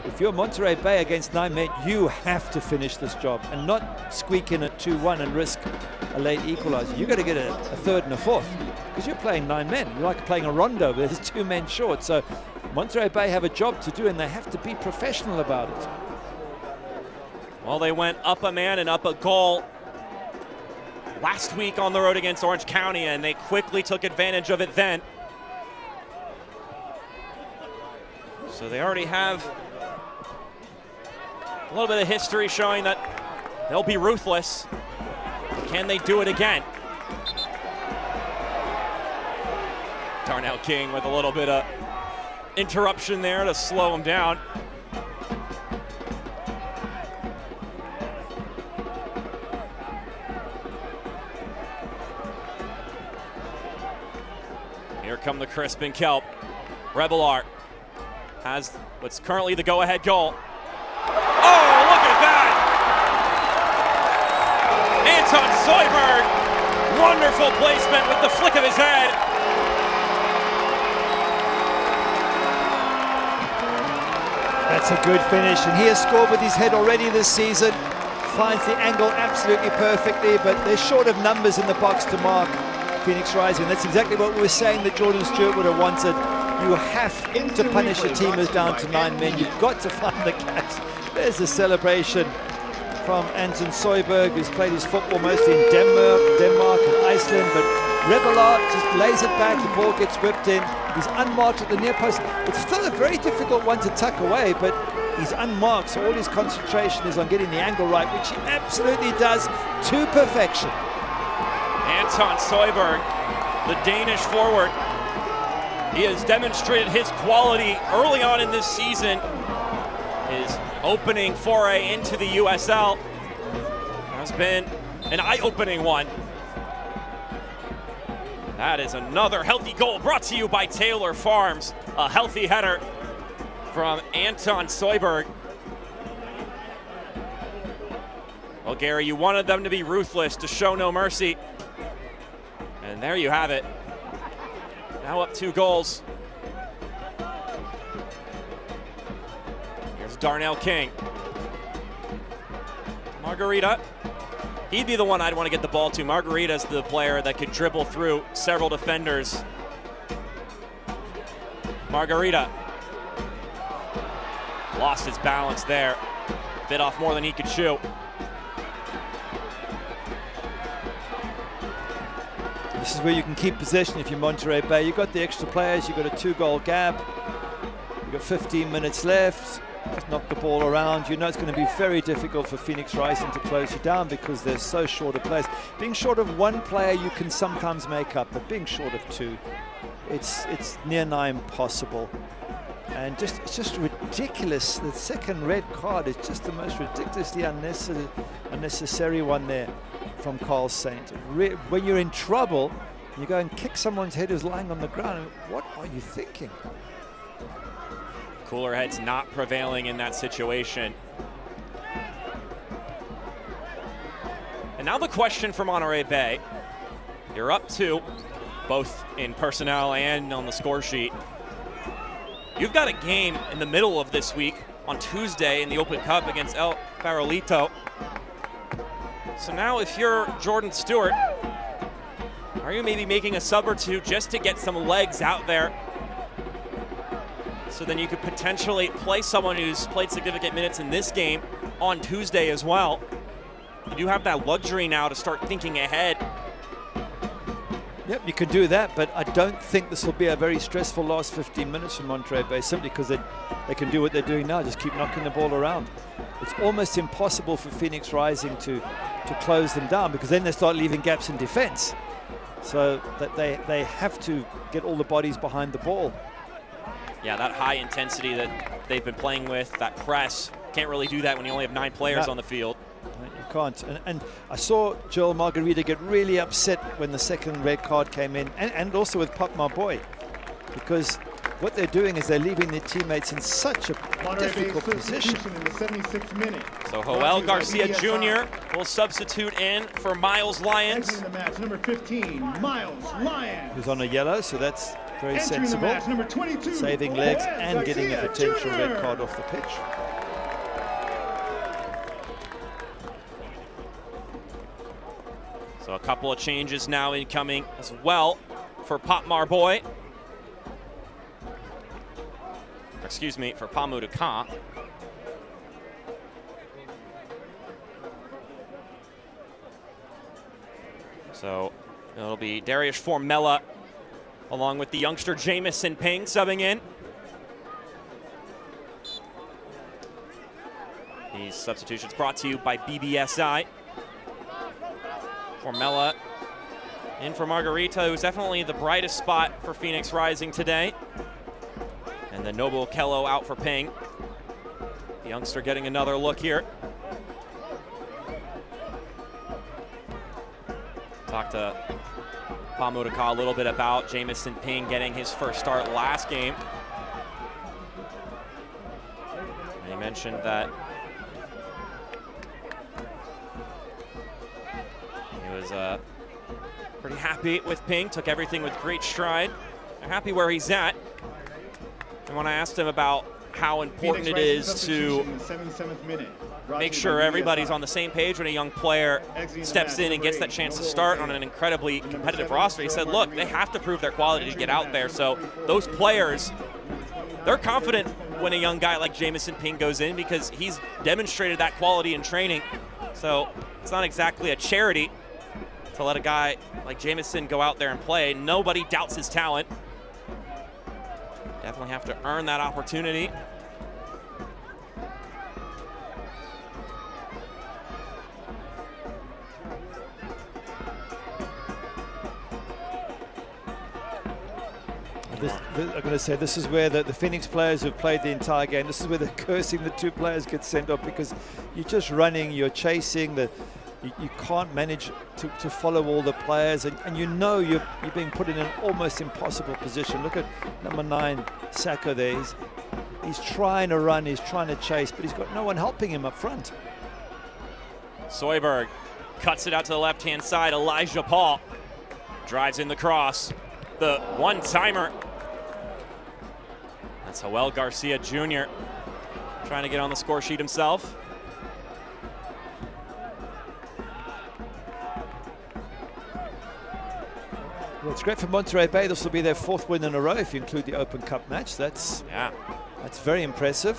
If you're Monterey Bay against 9 men, you have to finish this job and not squeak in at 2-1 and risk a late equalizer. You've got to get a third and a fourth because you're playing 9 men. You're like playing a rondo, but there's 2 men short. So Monterey Bay have a job to do and they have to be professional about it. Well, they went up a man and up a goal last week on the road against Orange County, and they quickly took advantage of it then. So they already have a little bit of history showing that they'll be ruthless. Can they do it again? Darnell King with a little bit of interruption there to slow him down. Here come the Crisp and Kelp. Revelar has what's currently the go-ahead goal. Oh, look at that! Anton Soyberg, wonderful placement with the flick of his head. That's a good finish, and he has scored with his head already this season. Finds the angle absolutely perfectly, but they're short of numbers in the box to mark Phoenix Rising. That's exactly what we were saying that Jordan Stewart would have wanted. You have to punish a team who's down to 9 men. You've got to find the gaps. There's a celebration from Anton Soyberg, who's played his football mostly in Denmark and Iceland, but Revelar just lays it back, the ball gets whipped in. He's unmarked at the near post. It's still a very difficult one to tuck away, but he's unmarked, so all his concentration is on getting the angle right, which he absolutely does to perfection. Anton Soyberg, the Danish forward. He has demonstrated his quality early on in this season. His opening foray into the USL has been an eye-opening one. That is another healthy goal brought to you by Taylor Farms. A healthy header from Anton Soyberg. Well, Gary, you wanted them to be ruthless, to show no mercy. And there you have it. Now up 2 goals. Here's Darnell King. Margarita. He'd be the one I'd want to get the ball to. Margarita's the player that could dribble through several defenders. Margarita. Lost his balance there. Bit off more than he could chew. This is where you can keep possession if you're Monterey Bay. You've got the extra players, you've got a 2-goal gap, you've got 15 minutes left. Just knock the ball around. You know it's going to be very difficult for Phoenix Rising to close you down because they're so short of players. Being short of 1 player you can sometimes make up, but being short of 2, it's near nigh impossible. And it's just ridiculous. The second red card is just the most ridiculously unnecessary one there from Carl Saint. When you're in trouble, you go and kick someone's head who's lying on the ground. What are you thinking? Cooler heads not prevailing in that situation. And now the question for Monterey Bay. You're up 2, both in personnel and on the score sheet. You've got a game in the middle of this week on Tuesday in the Open Cup against El Farolito. So now if you're Jordan Stewart, are you maybe making a sub or two just to get some legs out there? So then you could potentially play someone who's played significant minutes in this game on Tuesday as well. You do have that luxury now to start thinking ahead. Yep, you can do that, but I don't think this will be a very stressful last 15 minutes for Monterey Bay, simply because they can do what they're doing now, just keep knocking the ball around. It's almost impossible for Phoenix Rising to close them down, because then they start leaving gaps in defense. So that they have to get all the bodies behind the ball. Yeah, that high intensity that they've been playing with, that press, can't really do that when you only have 9 players on the field. You can't. And I saw Joel Margarita get really upset when the second red card came in, and also with Pop My Boy, because what they're doing is they're leaving their teammates in such a difficult position. In the 76th minute. So Joel Garcia Jr. will substitute in for Miles Lyons. Entering the match, number 15, Miles Lyons. Who's on a yellow, so that's very sensible. The match, number 22, saving legs and getting a potential red card off the pitch. So a couple of changes now incoming as well for Pop Marboy. Excuse me, for Pamuduka. So it'll be Darius Formella along with the youngster Jamison Ping subbing in. These substitutions brought to you by BBSI. Formella in for Margarita, who's definitely the brightest spot for Phoenix Rising today. And then Noble Kello out for Ping. The youngster getting another look here. Talked to Pamuduka a little bit about Jamison Ping getting his first start last game. And he mentioned that he was pretty happy with Ping, took everything with great stride. They're happy where he's at. And when I asked him about how important it is to make sure everybody's on the same page when a young player steps in and gets that chance to start on an incredibly competitive roster, he said, look, they have to prove their quality to get out there. So those players, they're confident when a young guy like Jamison Ping goes in, because he's demonstrated that quality in training. So it's not exactly a charity to let a guy like Jamison go out there and play. Nobody doubts his talent. Definitely have to earn that opportunity. I'm going to say this is where the Phoenix players who've played the entire game, this is where they're cursing the 2 players get sent off, because you're just running, you're chasing, you can't manage to follow all the players, and you know you're being put in an almost impossible position. Look at number 9, Sacco there. He's trying to run, he's trying to chase, but he's got no one helping him up front. Soyberg cuts it out to the left-hand side. Elijah Paul drives in the cross. The one-timer. That's Joel Garcia Jr. trying to get on the score sheet himself. Well, it's great for Monterey Bay. This will be their 4th win in a row if you include the Open Cup match. That's very impressive.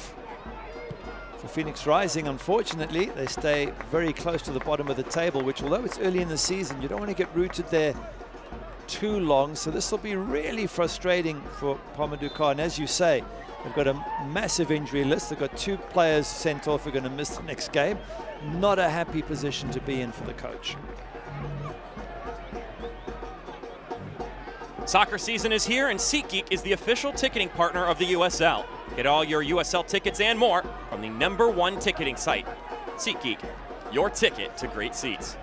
For Phoenix Rising, unfortunately, they stay very close to the bottom of the table, which, although it's early in the season, you don't want to get rooted there too long. So this will be really frustrating for Pamuduka. And as you say, they've got a massive injury list. They've got 2 players sent off who are going to miss the next game. Not a happy position to be in for the coach. Soccer season is here, and SeatGeek is the official ticketing partner of the USL. Get all your USL tickets and more from the #1 ticketing site. SeatGeek, your ticket to great seats.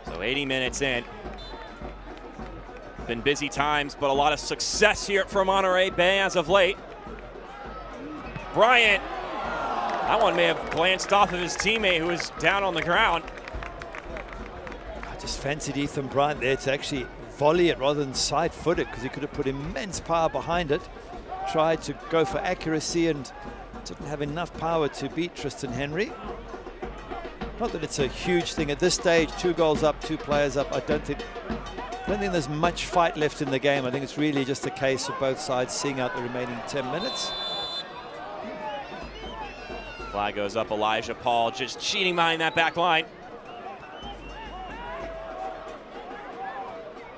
So 80 minutes in. Been busy times, but a lot of success here for Monterey Bay as of late. Bryant. That one may have glanced off of his teammate who was down on the ground. I just fancied Ethan Bryant there to actually volley it rather than side-foot it, because he could have put immense power behind it. Tried to go for accuracy and didn't have enough power to beat Tristan Henry. Not that it's a huge thing at this stage. 2 goals up, 2 players up. I don't think there's much fight left in the game. I think it's really just a case of both sides seeing out the remaining 10 minutes. Flag goes up. Elijah Paul just cheating behind that back line.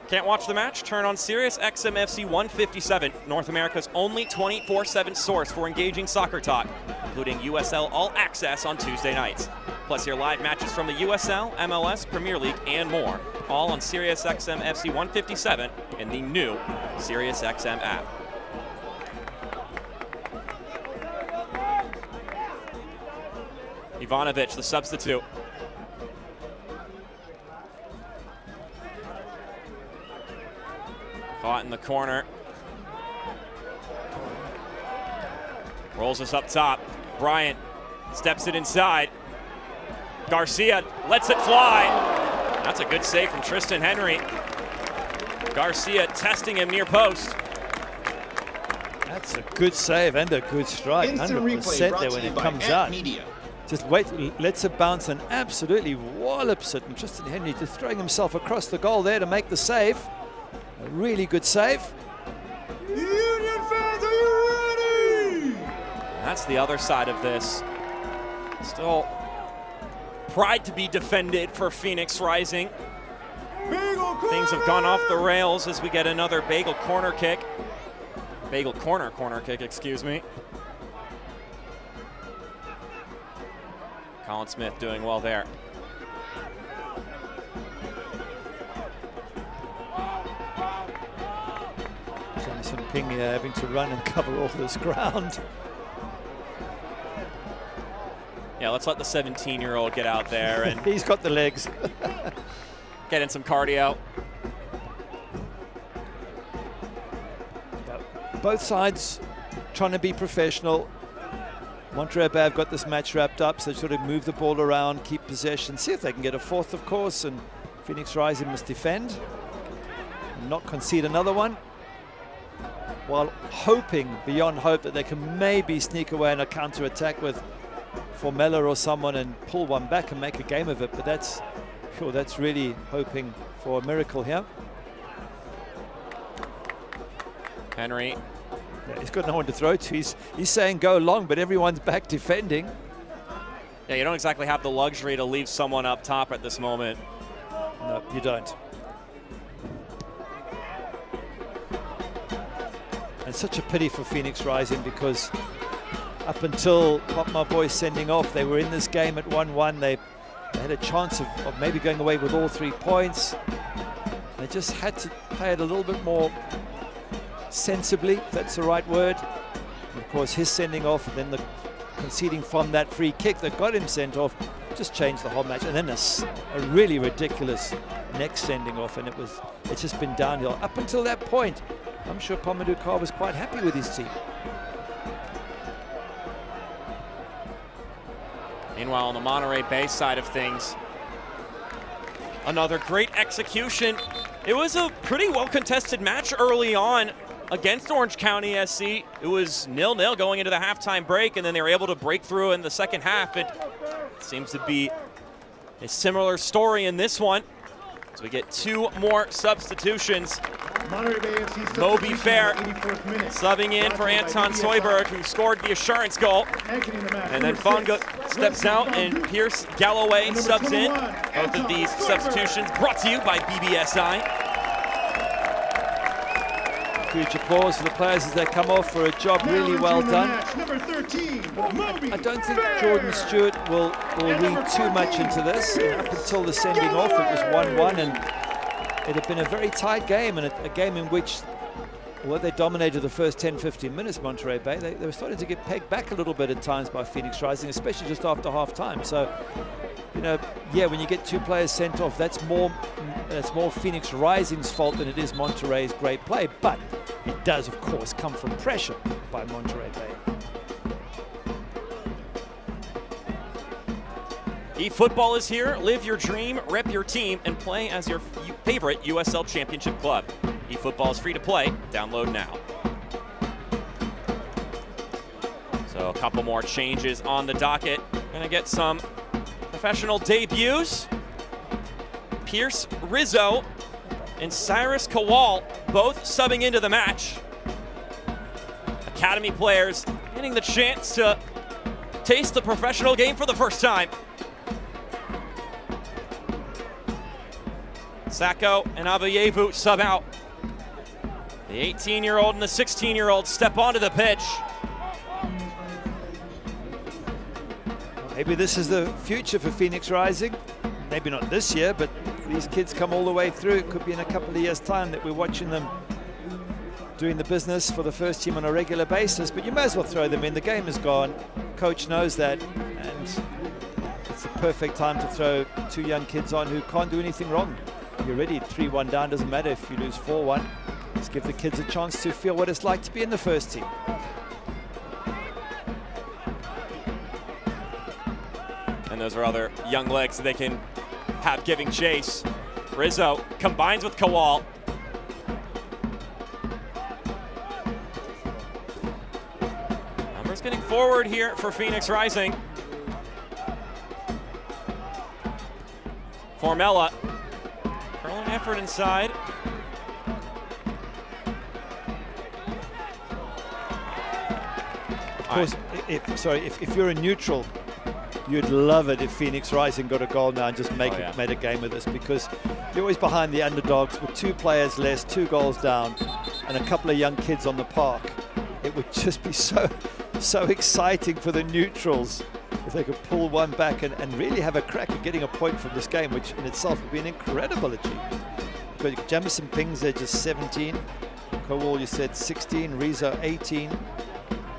Can't watch the match? Turn on Sirius XM FC 157, North America's only 24/7 source for engaging soccer talk, including USL All Access on Tuesday nights. Plus hear live matches from the USL, MLS, Premier League, and more, all on Sirius XM FC 157 in the new Sirius XM app. Ivanovic, the substitute. Caught in the corner. Rolls us up top. Bryant steps it inside. Garcia lets it fly. That's a good save from Tristan Henry. Garcia testing him near post. That's a good save and a good strike. 100% there when it comes out. Just wait, lets it bounce and absolutely wallops it. And Tristan Henry just throwing himself across the goal there to make the save. A really good save. Union fans, are you ready? That's the other side of this. Still pride to be defended for Phoenix Rising. Things have gone off the rails as we get another Bagel corner kick. Bagel corner kick, excuse me. Colin Smith doing well there. Jamison Ping having to run and cover all this ground. Yeah, let's let the 17-year-old get out there and he's got the legs. Get in some cardio. Both sides trying to be professional. Monterey Bay have got this match wrapped up, so they sort of move the ball around, keep possession, see if they can get a fourth, of course, and Phoenix Rising must defend and not concede another one, while hoping beyond hope that they can maybe sneak away in a counter-attack with Formella or someone and pull one back and make a game of it. But that's really hoping for a miracle here. Henry. Yeah, he's got no one to throw to. He's saying go long, but everyone's back defending. Yeah, you don't exactly have the luxury to leave someone up top at this moment. No, you don't. And such a pity for Phoenix Rising, because up until Pop My Boy sending off, they were in this game at 1-1. They had a chance of maybe going away with all 3 points. They just had to play it a little bit more sensibly, if that's the right word. And of course, his sending off and then the conceding from that free kick that got him sent off just changed the whole match. And then a really ridiculous next sending off, and it's just been downhill. Up until that point, I'm sure Pomadou Carr was quite happy with his team. Meanwhile, on the Monterey Bay side of things, another great execution. It was a pretty well-contested match early on against Orange County SC. It was 0-0 going into the halftime break, and then they were able to break through in the second half. It seems to be a similar story in this one. So we get 2 more substitutions. Moby Fair subbing in for Anton Soyberg, who scored the assurance goal. And then Fonga steps out and Pierce Galloway subs in. Both of these substitutions brought to you by BBSI. Huge applause for the players as they come off for a job really well done. I don't think Jordan Stewart will read too much into this. Up until the sending off, it was 1-1, and it had been a very tight game, and a game in which, well, they dominated the first 10-15 minutes, Monterey Bay. They were starting to get pegged back a little bit at times by Phoenix Rising, especially just after half-time. So, you know, yeah, when you get 2 players sent off, that's more Phoenix Rising's fault than it is Monterey's great play. But it does, of course, come from pressure by Monterey Bay. eFootball is here. Live your dream, rep your team, and play as your favorite USL Championship club. eFootball is free to play. Download now. So a couple more changes on the docket. Gonna get some professional debuts. Pierce Rizzo and Cyrus Kowal both subbing into the match. Academy players getting the chance to taste the professional game for the first time. Sacco and Avayevu sub out. The 18-year-old and the 16-year-old step onto the pitch. Maybe this is the future for Phoenix Rising. Maybe not this year, but these kids come all the way through. It could be in a couple of years' time that we're watching them doing the business for the first team on a regular basis, but you may as well throw them in. The game is gone. Coach knows that, and it's the perfect time to throw two young kids on who can't do anything wrong. You're ready, 3-1 down, doesn't matter if you lose 4-1. Just give the kids a chance to feel what it's like to be in the first team. And those are other young legs that they can have giving chase. Rizzo combines with Kowal. Numbers getting forward here for Phoenix Rising. Formella, curling effort inside. Of course, if you're a neutral, you'd love it if Phoenix Rising got a goal now and just made a game of this, because you're always behind the underdogs with 2 players less, 2 goals down, and a couple of young kids on the park. It would just be so exciting for the neutrals if they could pull one back and really have a crack at getting a point from this game, which in itself would be an incredible achievement. But Jamison Pings there, just 17. Kowal, you said 16. Rizzo, 18.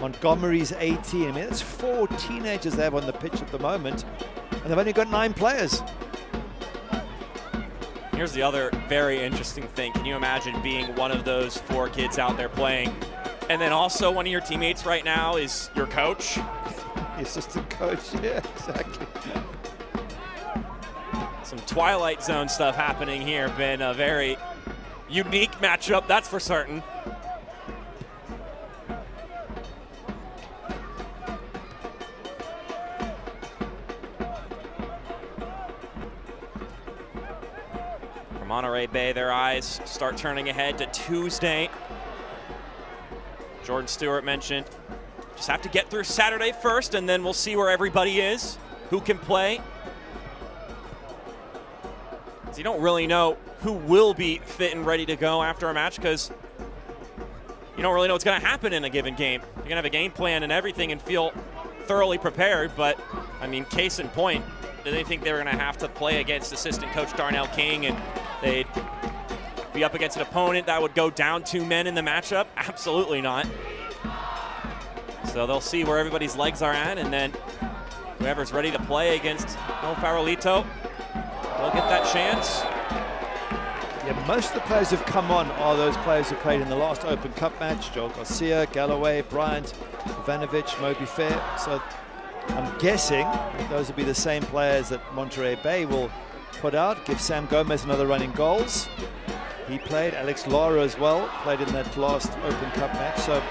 Montgomery's 18. I mean, that's 4 teenagers they have on the pitch at the moment, and they've only got 9 players. Here's the other very interesting thing. Can you imagine being one of those 4 kids out there playing, and then also one of your teammates right now is your coach? The assistant coach, yeah, exactly. Some Twilight Zone stuff happening here. Been a very unique matchup, that's for certain. Monterey Bay, their eyes start turning ahead to Tuesday. Jordan Stewart mentioned, just have to get through Saturday first, and then we'll see where everybody is, who can play. So you don't really know who will be fit and ready to go after a match, because you don't really know what's going to happen in a given game. You're going to have a game plan and everything and feel thoroughly prepared, but I mean, case in point, did they think they were going to have to play against assistant coach Darnell King and they'd be up against an opponent that would go down 2 men in the matchup? Absolutely not. So they'll see where everybody's legs are at, and then whoever's ready to play against El Farolito will get that chance. Yeah, most of the players who've come on are those players who played in the last Open Cup match. Joel Garcia, Galloway, Bryant, Ivanovic, Moby Fair. So I'm guessing that those will be the same players that Monterey Bay will put out. Give Sam Gomez another run in goals. He played. Alex Lara as well played in that last Open Cup match. So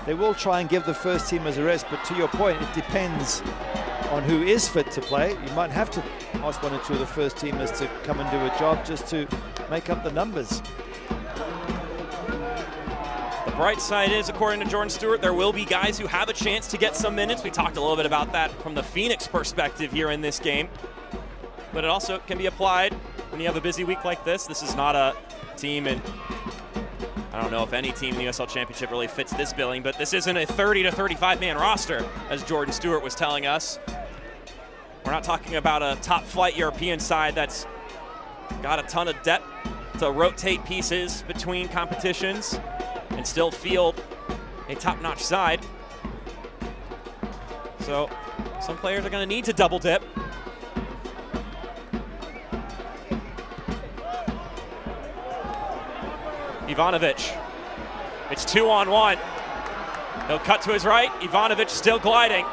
they will try and give the first teamers a rest. But to your point, it depends on who is fit to play. You might have to ask 1 or 2 of the first teamers to come and do a job just to make up the numbers. The bright side is, according to Jordan Stewart, there will be guys who have a chance to get some minutes. We talked a little bit about that from the Phoenix perspective here in this game. But it also can be applied when you have a busy week like this. This is not a team, and I don't know if any team in the USL Championship really fits this billing, but this isn't a 30 to 35 man roster, as Jordan Stewart was telling us. We're not talking about a top flight European side that's got a ton of depth to rotate pieces between competitions and still field a top-notch side. So some players are going to need to double dip. Ivanovic, it's 2-on-1. He'll cut to his right. Ivanovic still gliding.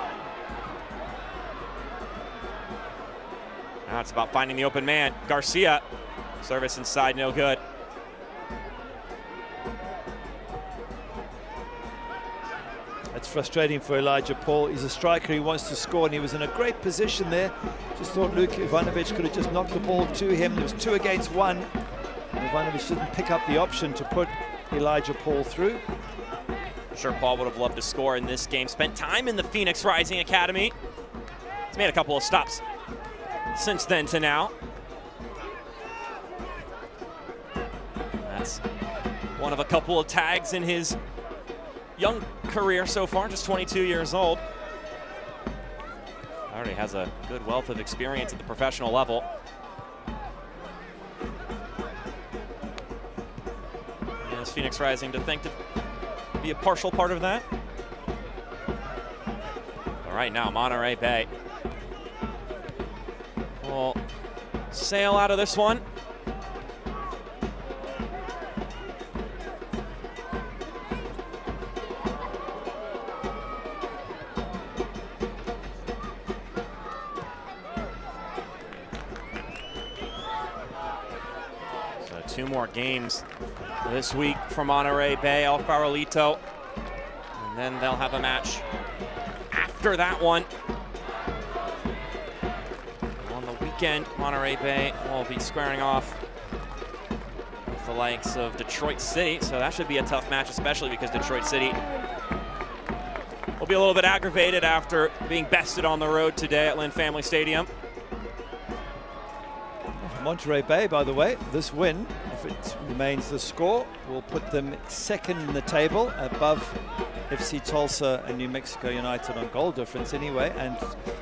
Now it's about finding the open man. Garcia, service inside, no good. It's frustrating for Elijah Paul. He's a striker, he wants to score, and he was in a great position there. Just thought Luke Ivanovic could have just knocked the ball to him. There was 2 against 1. And Ivanovic didn't pick up the option to put Elijah Paul through. I'm sure Paul would have loved to score in this game. Spent time in the Phoenix Rising Academy. He's made a couple of stops since then to now. That's one of a couple of tags in his young career so far, just 22 years old. Already has a good wealth of experience at the professional level. And is Phoenix Rising to think to be a partial part of that? All right, now Monterey Bay will sail out of this one. So 2 more games this week for Monterey Bay, El Farolito, and then they'll have a match after that one. On the weekend, Monterey Bay will be squaring off with the likes of Detroit City, so that should be a tough match, especially because Detroit City will be a little bit aggravated after being bested on the road today at Lynn Family Stadium. Monterey Bay, by the way, this win, if it remains the score, will put them 2nd in the table, above FC Tulsa and New Mexico United on goal difference anyway, and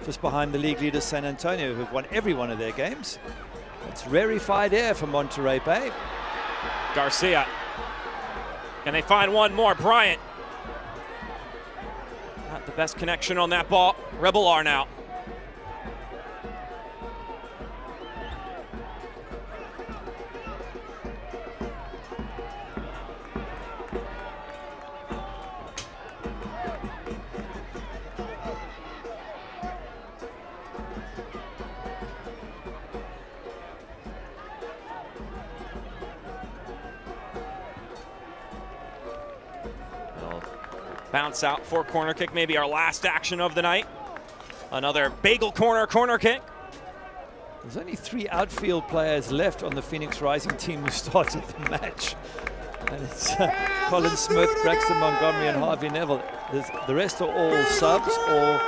just behind the league leaders San Antonio, who've won every one of their games. It's rarefied air for Monterey Bay. Garcia. Can they find one more? Bryant. Not the best connection on that ball. Rebel R now. Bounce out for corner kick, maybe our last action of the night. Another bagel corner kick. There's only 3 outfield players left on the Phoenix Rising team who started the match. And it's Colin Smith, Braxton Montgomery, and Harvey Neville. The rest are all subs or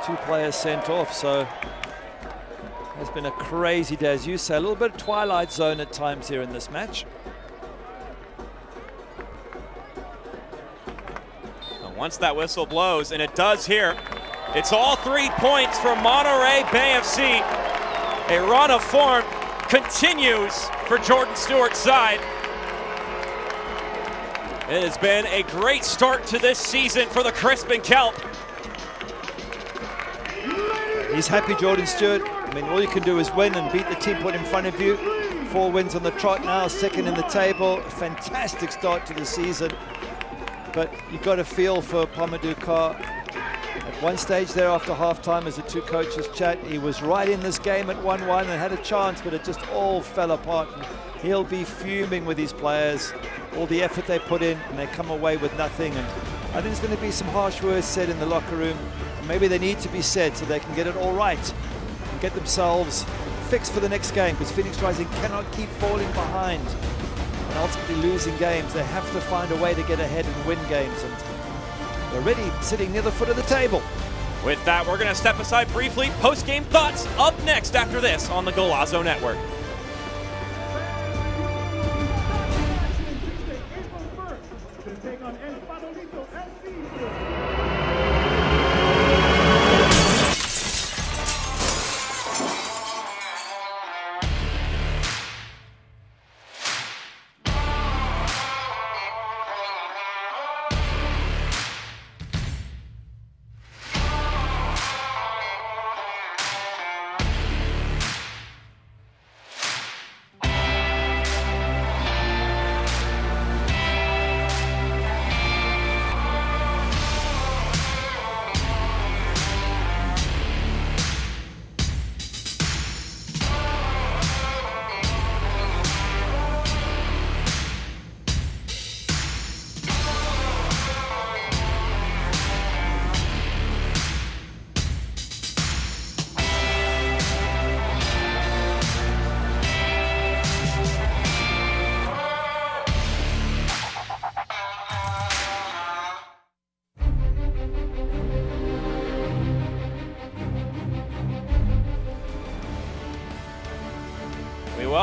2 players sent off. So it's been a crazy day, as you say. A little bit of Twilight Zone at times here in this match. Once that whistle blows, and it does here, it's all 3 points from Monterey Bay FC. A run of form continues for Jordan Stewart's side. It has been a great start to this season for the Crisp and Kelp. He's happy, Jordan Stewart. I mean, all you can do is win and beat the team put in front of you. 4 wins on the trot now, 2nd in the table. Fantastic start to the season. But you've got to feel for Pamadou Carr. At one stage there after halftime, as the 2 coaches chat, he was right in this game at 1-1 and had a chance, but it just all fell apart. And he'll be fuming with his players, all the effort they put in, and they come away with nothing. And I think there's going to be some harsh words said in the locker room. Maybe they need to be said so they can get it all right and get themselves fixed for the next game, because Phoenix Rising cannot keep falling behind and ultimately losing games. They have to find a way to get ahead and win games, and they're already sitting near the foot of the table. With that, we're going to step aside briefly. Post-game thoughts up next after this on the Golazo Network.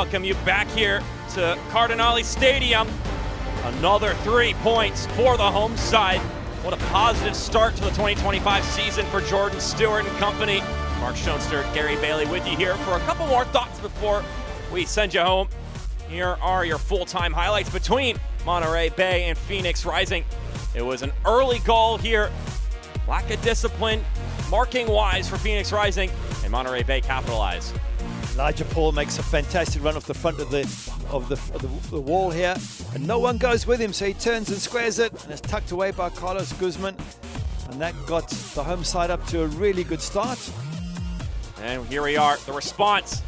welcome you back here to Cardinale Stadium. Another 3 points for the home side. What a positive start to the 2025 season for Jordan Stewart and company. Mark Schoenster, Gary Bailey with you here for a couple more thoughts before we send you home. Here are your full-time highlights between Monterey Bay and Phoenix Rising. It was an early goal here. Lack of discipline, marking-wise for Phoenix Rising, and Monterey Bay capitalize. Elijah Paul makes a fantastic run off the front of the wall here, and no one goes with him, so he turns and squares it, and it's tucked away by Carlos Guzman, and that got the home side up to a really good start. And here we are, the response.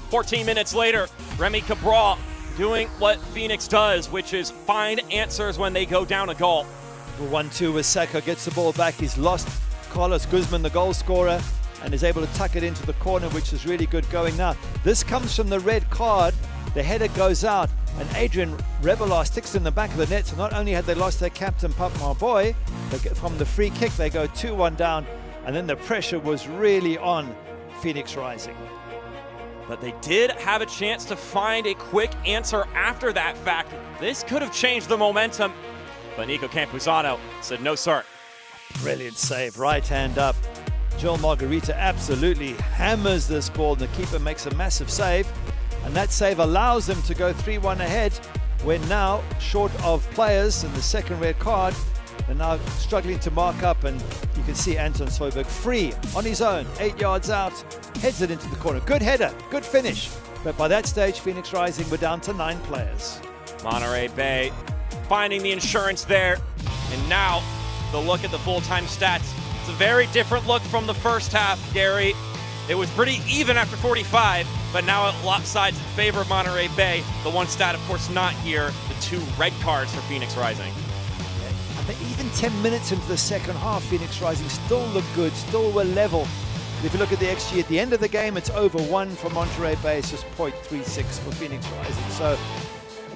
14 minutes later, Remy Cabral doing what Phoenix does, which is find answers when they go down a goal. The 1-2 with Sacco gets the ball back. He's lost Carlos Guzman, the goal scorer, and is able to tuck it into the corner, which is really good going now. This comes from the red card. The header goes out, and Adrian Revelar sticks in the back of the net. So not only had they lost their captain, Pap Marboy, from the free kick, they go 2-1 down, and then the pressure was really on Phoenix Rising. But they did have a chance to find a quick answer after that fact. This could have changed the momentum, but Nico Campuzano said no, sir. Brilliant save, right hand up. Joel Margarita absolutely hammers this ball, and the keeper makes a massive save, and that save allows them to go 3-1 ahead. We're now short of players in the second red card. They're now struggling to mark up, and you can see Anton Soyberg free on his own, 8 yards out, heads it into the corner. Good header, good finish. But by that stage, Phoenix Rising were down to 9 players. Monterey Bay finding the insurance there, and now the look at the full-time stats. It's a very different look from the first half, Gary. It was pretty even after 45, but now it lopsides in favor of Monterey Bay. The one stat, of course, not here, the 2 red cards for Phoenix Rising. But even 10 minutes into the second half, Phoenix Rising still looked good, still were level. But if you look at the XG at the end of the game, it's over 1 for Monterey Bay. It's just 0.36 for Phoenix Rising. So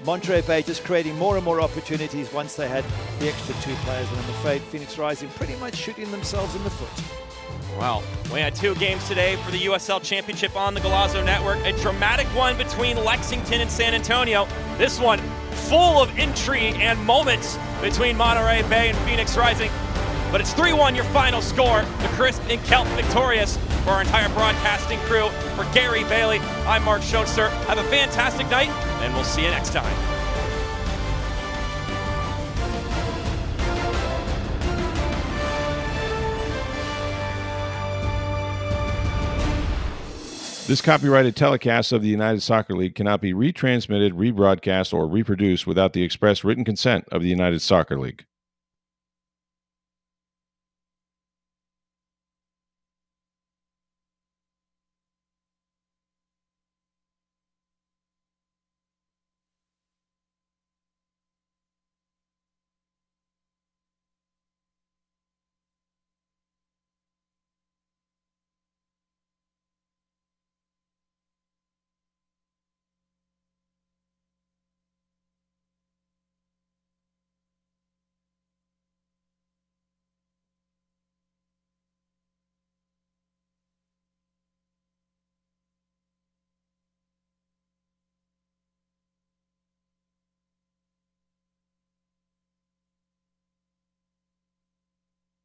Monterey Bay just creating more and more opportunities once they had the extra 2 players. And I'm afraid Phoenix Rising pretty much shooting themselves in the foot. Well, we had 2 games today for the USL Championship on the Golazo Network. A dramatic one between Lexington and San Antonio. This one full of intrigue and moments between Monterey Bay and Phoenix Rising. But it's 3-1 your final score. The Crisp and Kelp victorious. For our entire broadcasting crew, for Gary Bailey, I'm Mark Schoenster. Have a fantastic night, and we'll see you next time. This copyrighted telecast of the United Soccer League cannot be retransmitted, rebroadcast, or reproduced without the express written consent of the United Soccer League.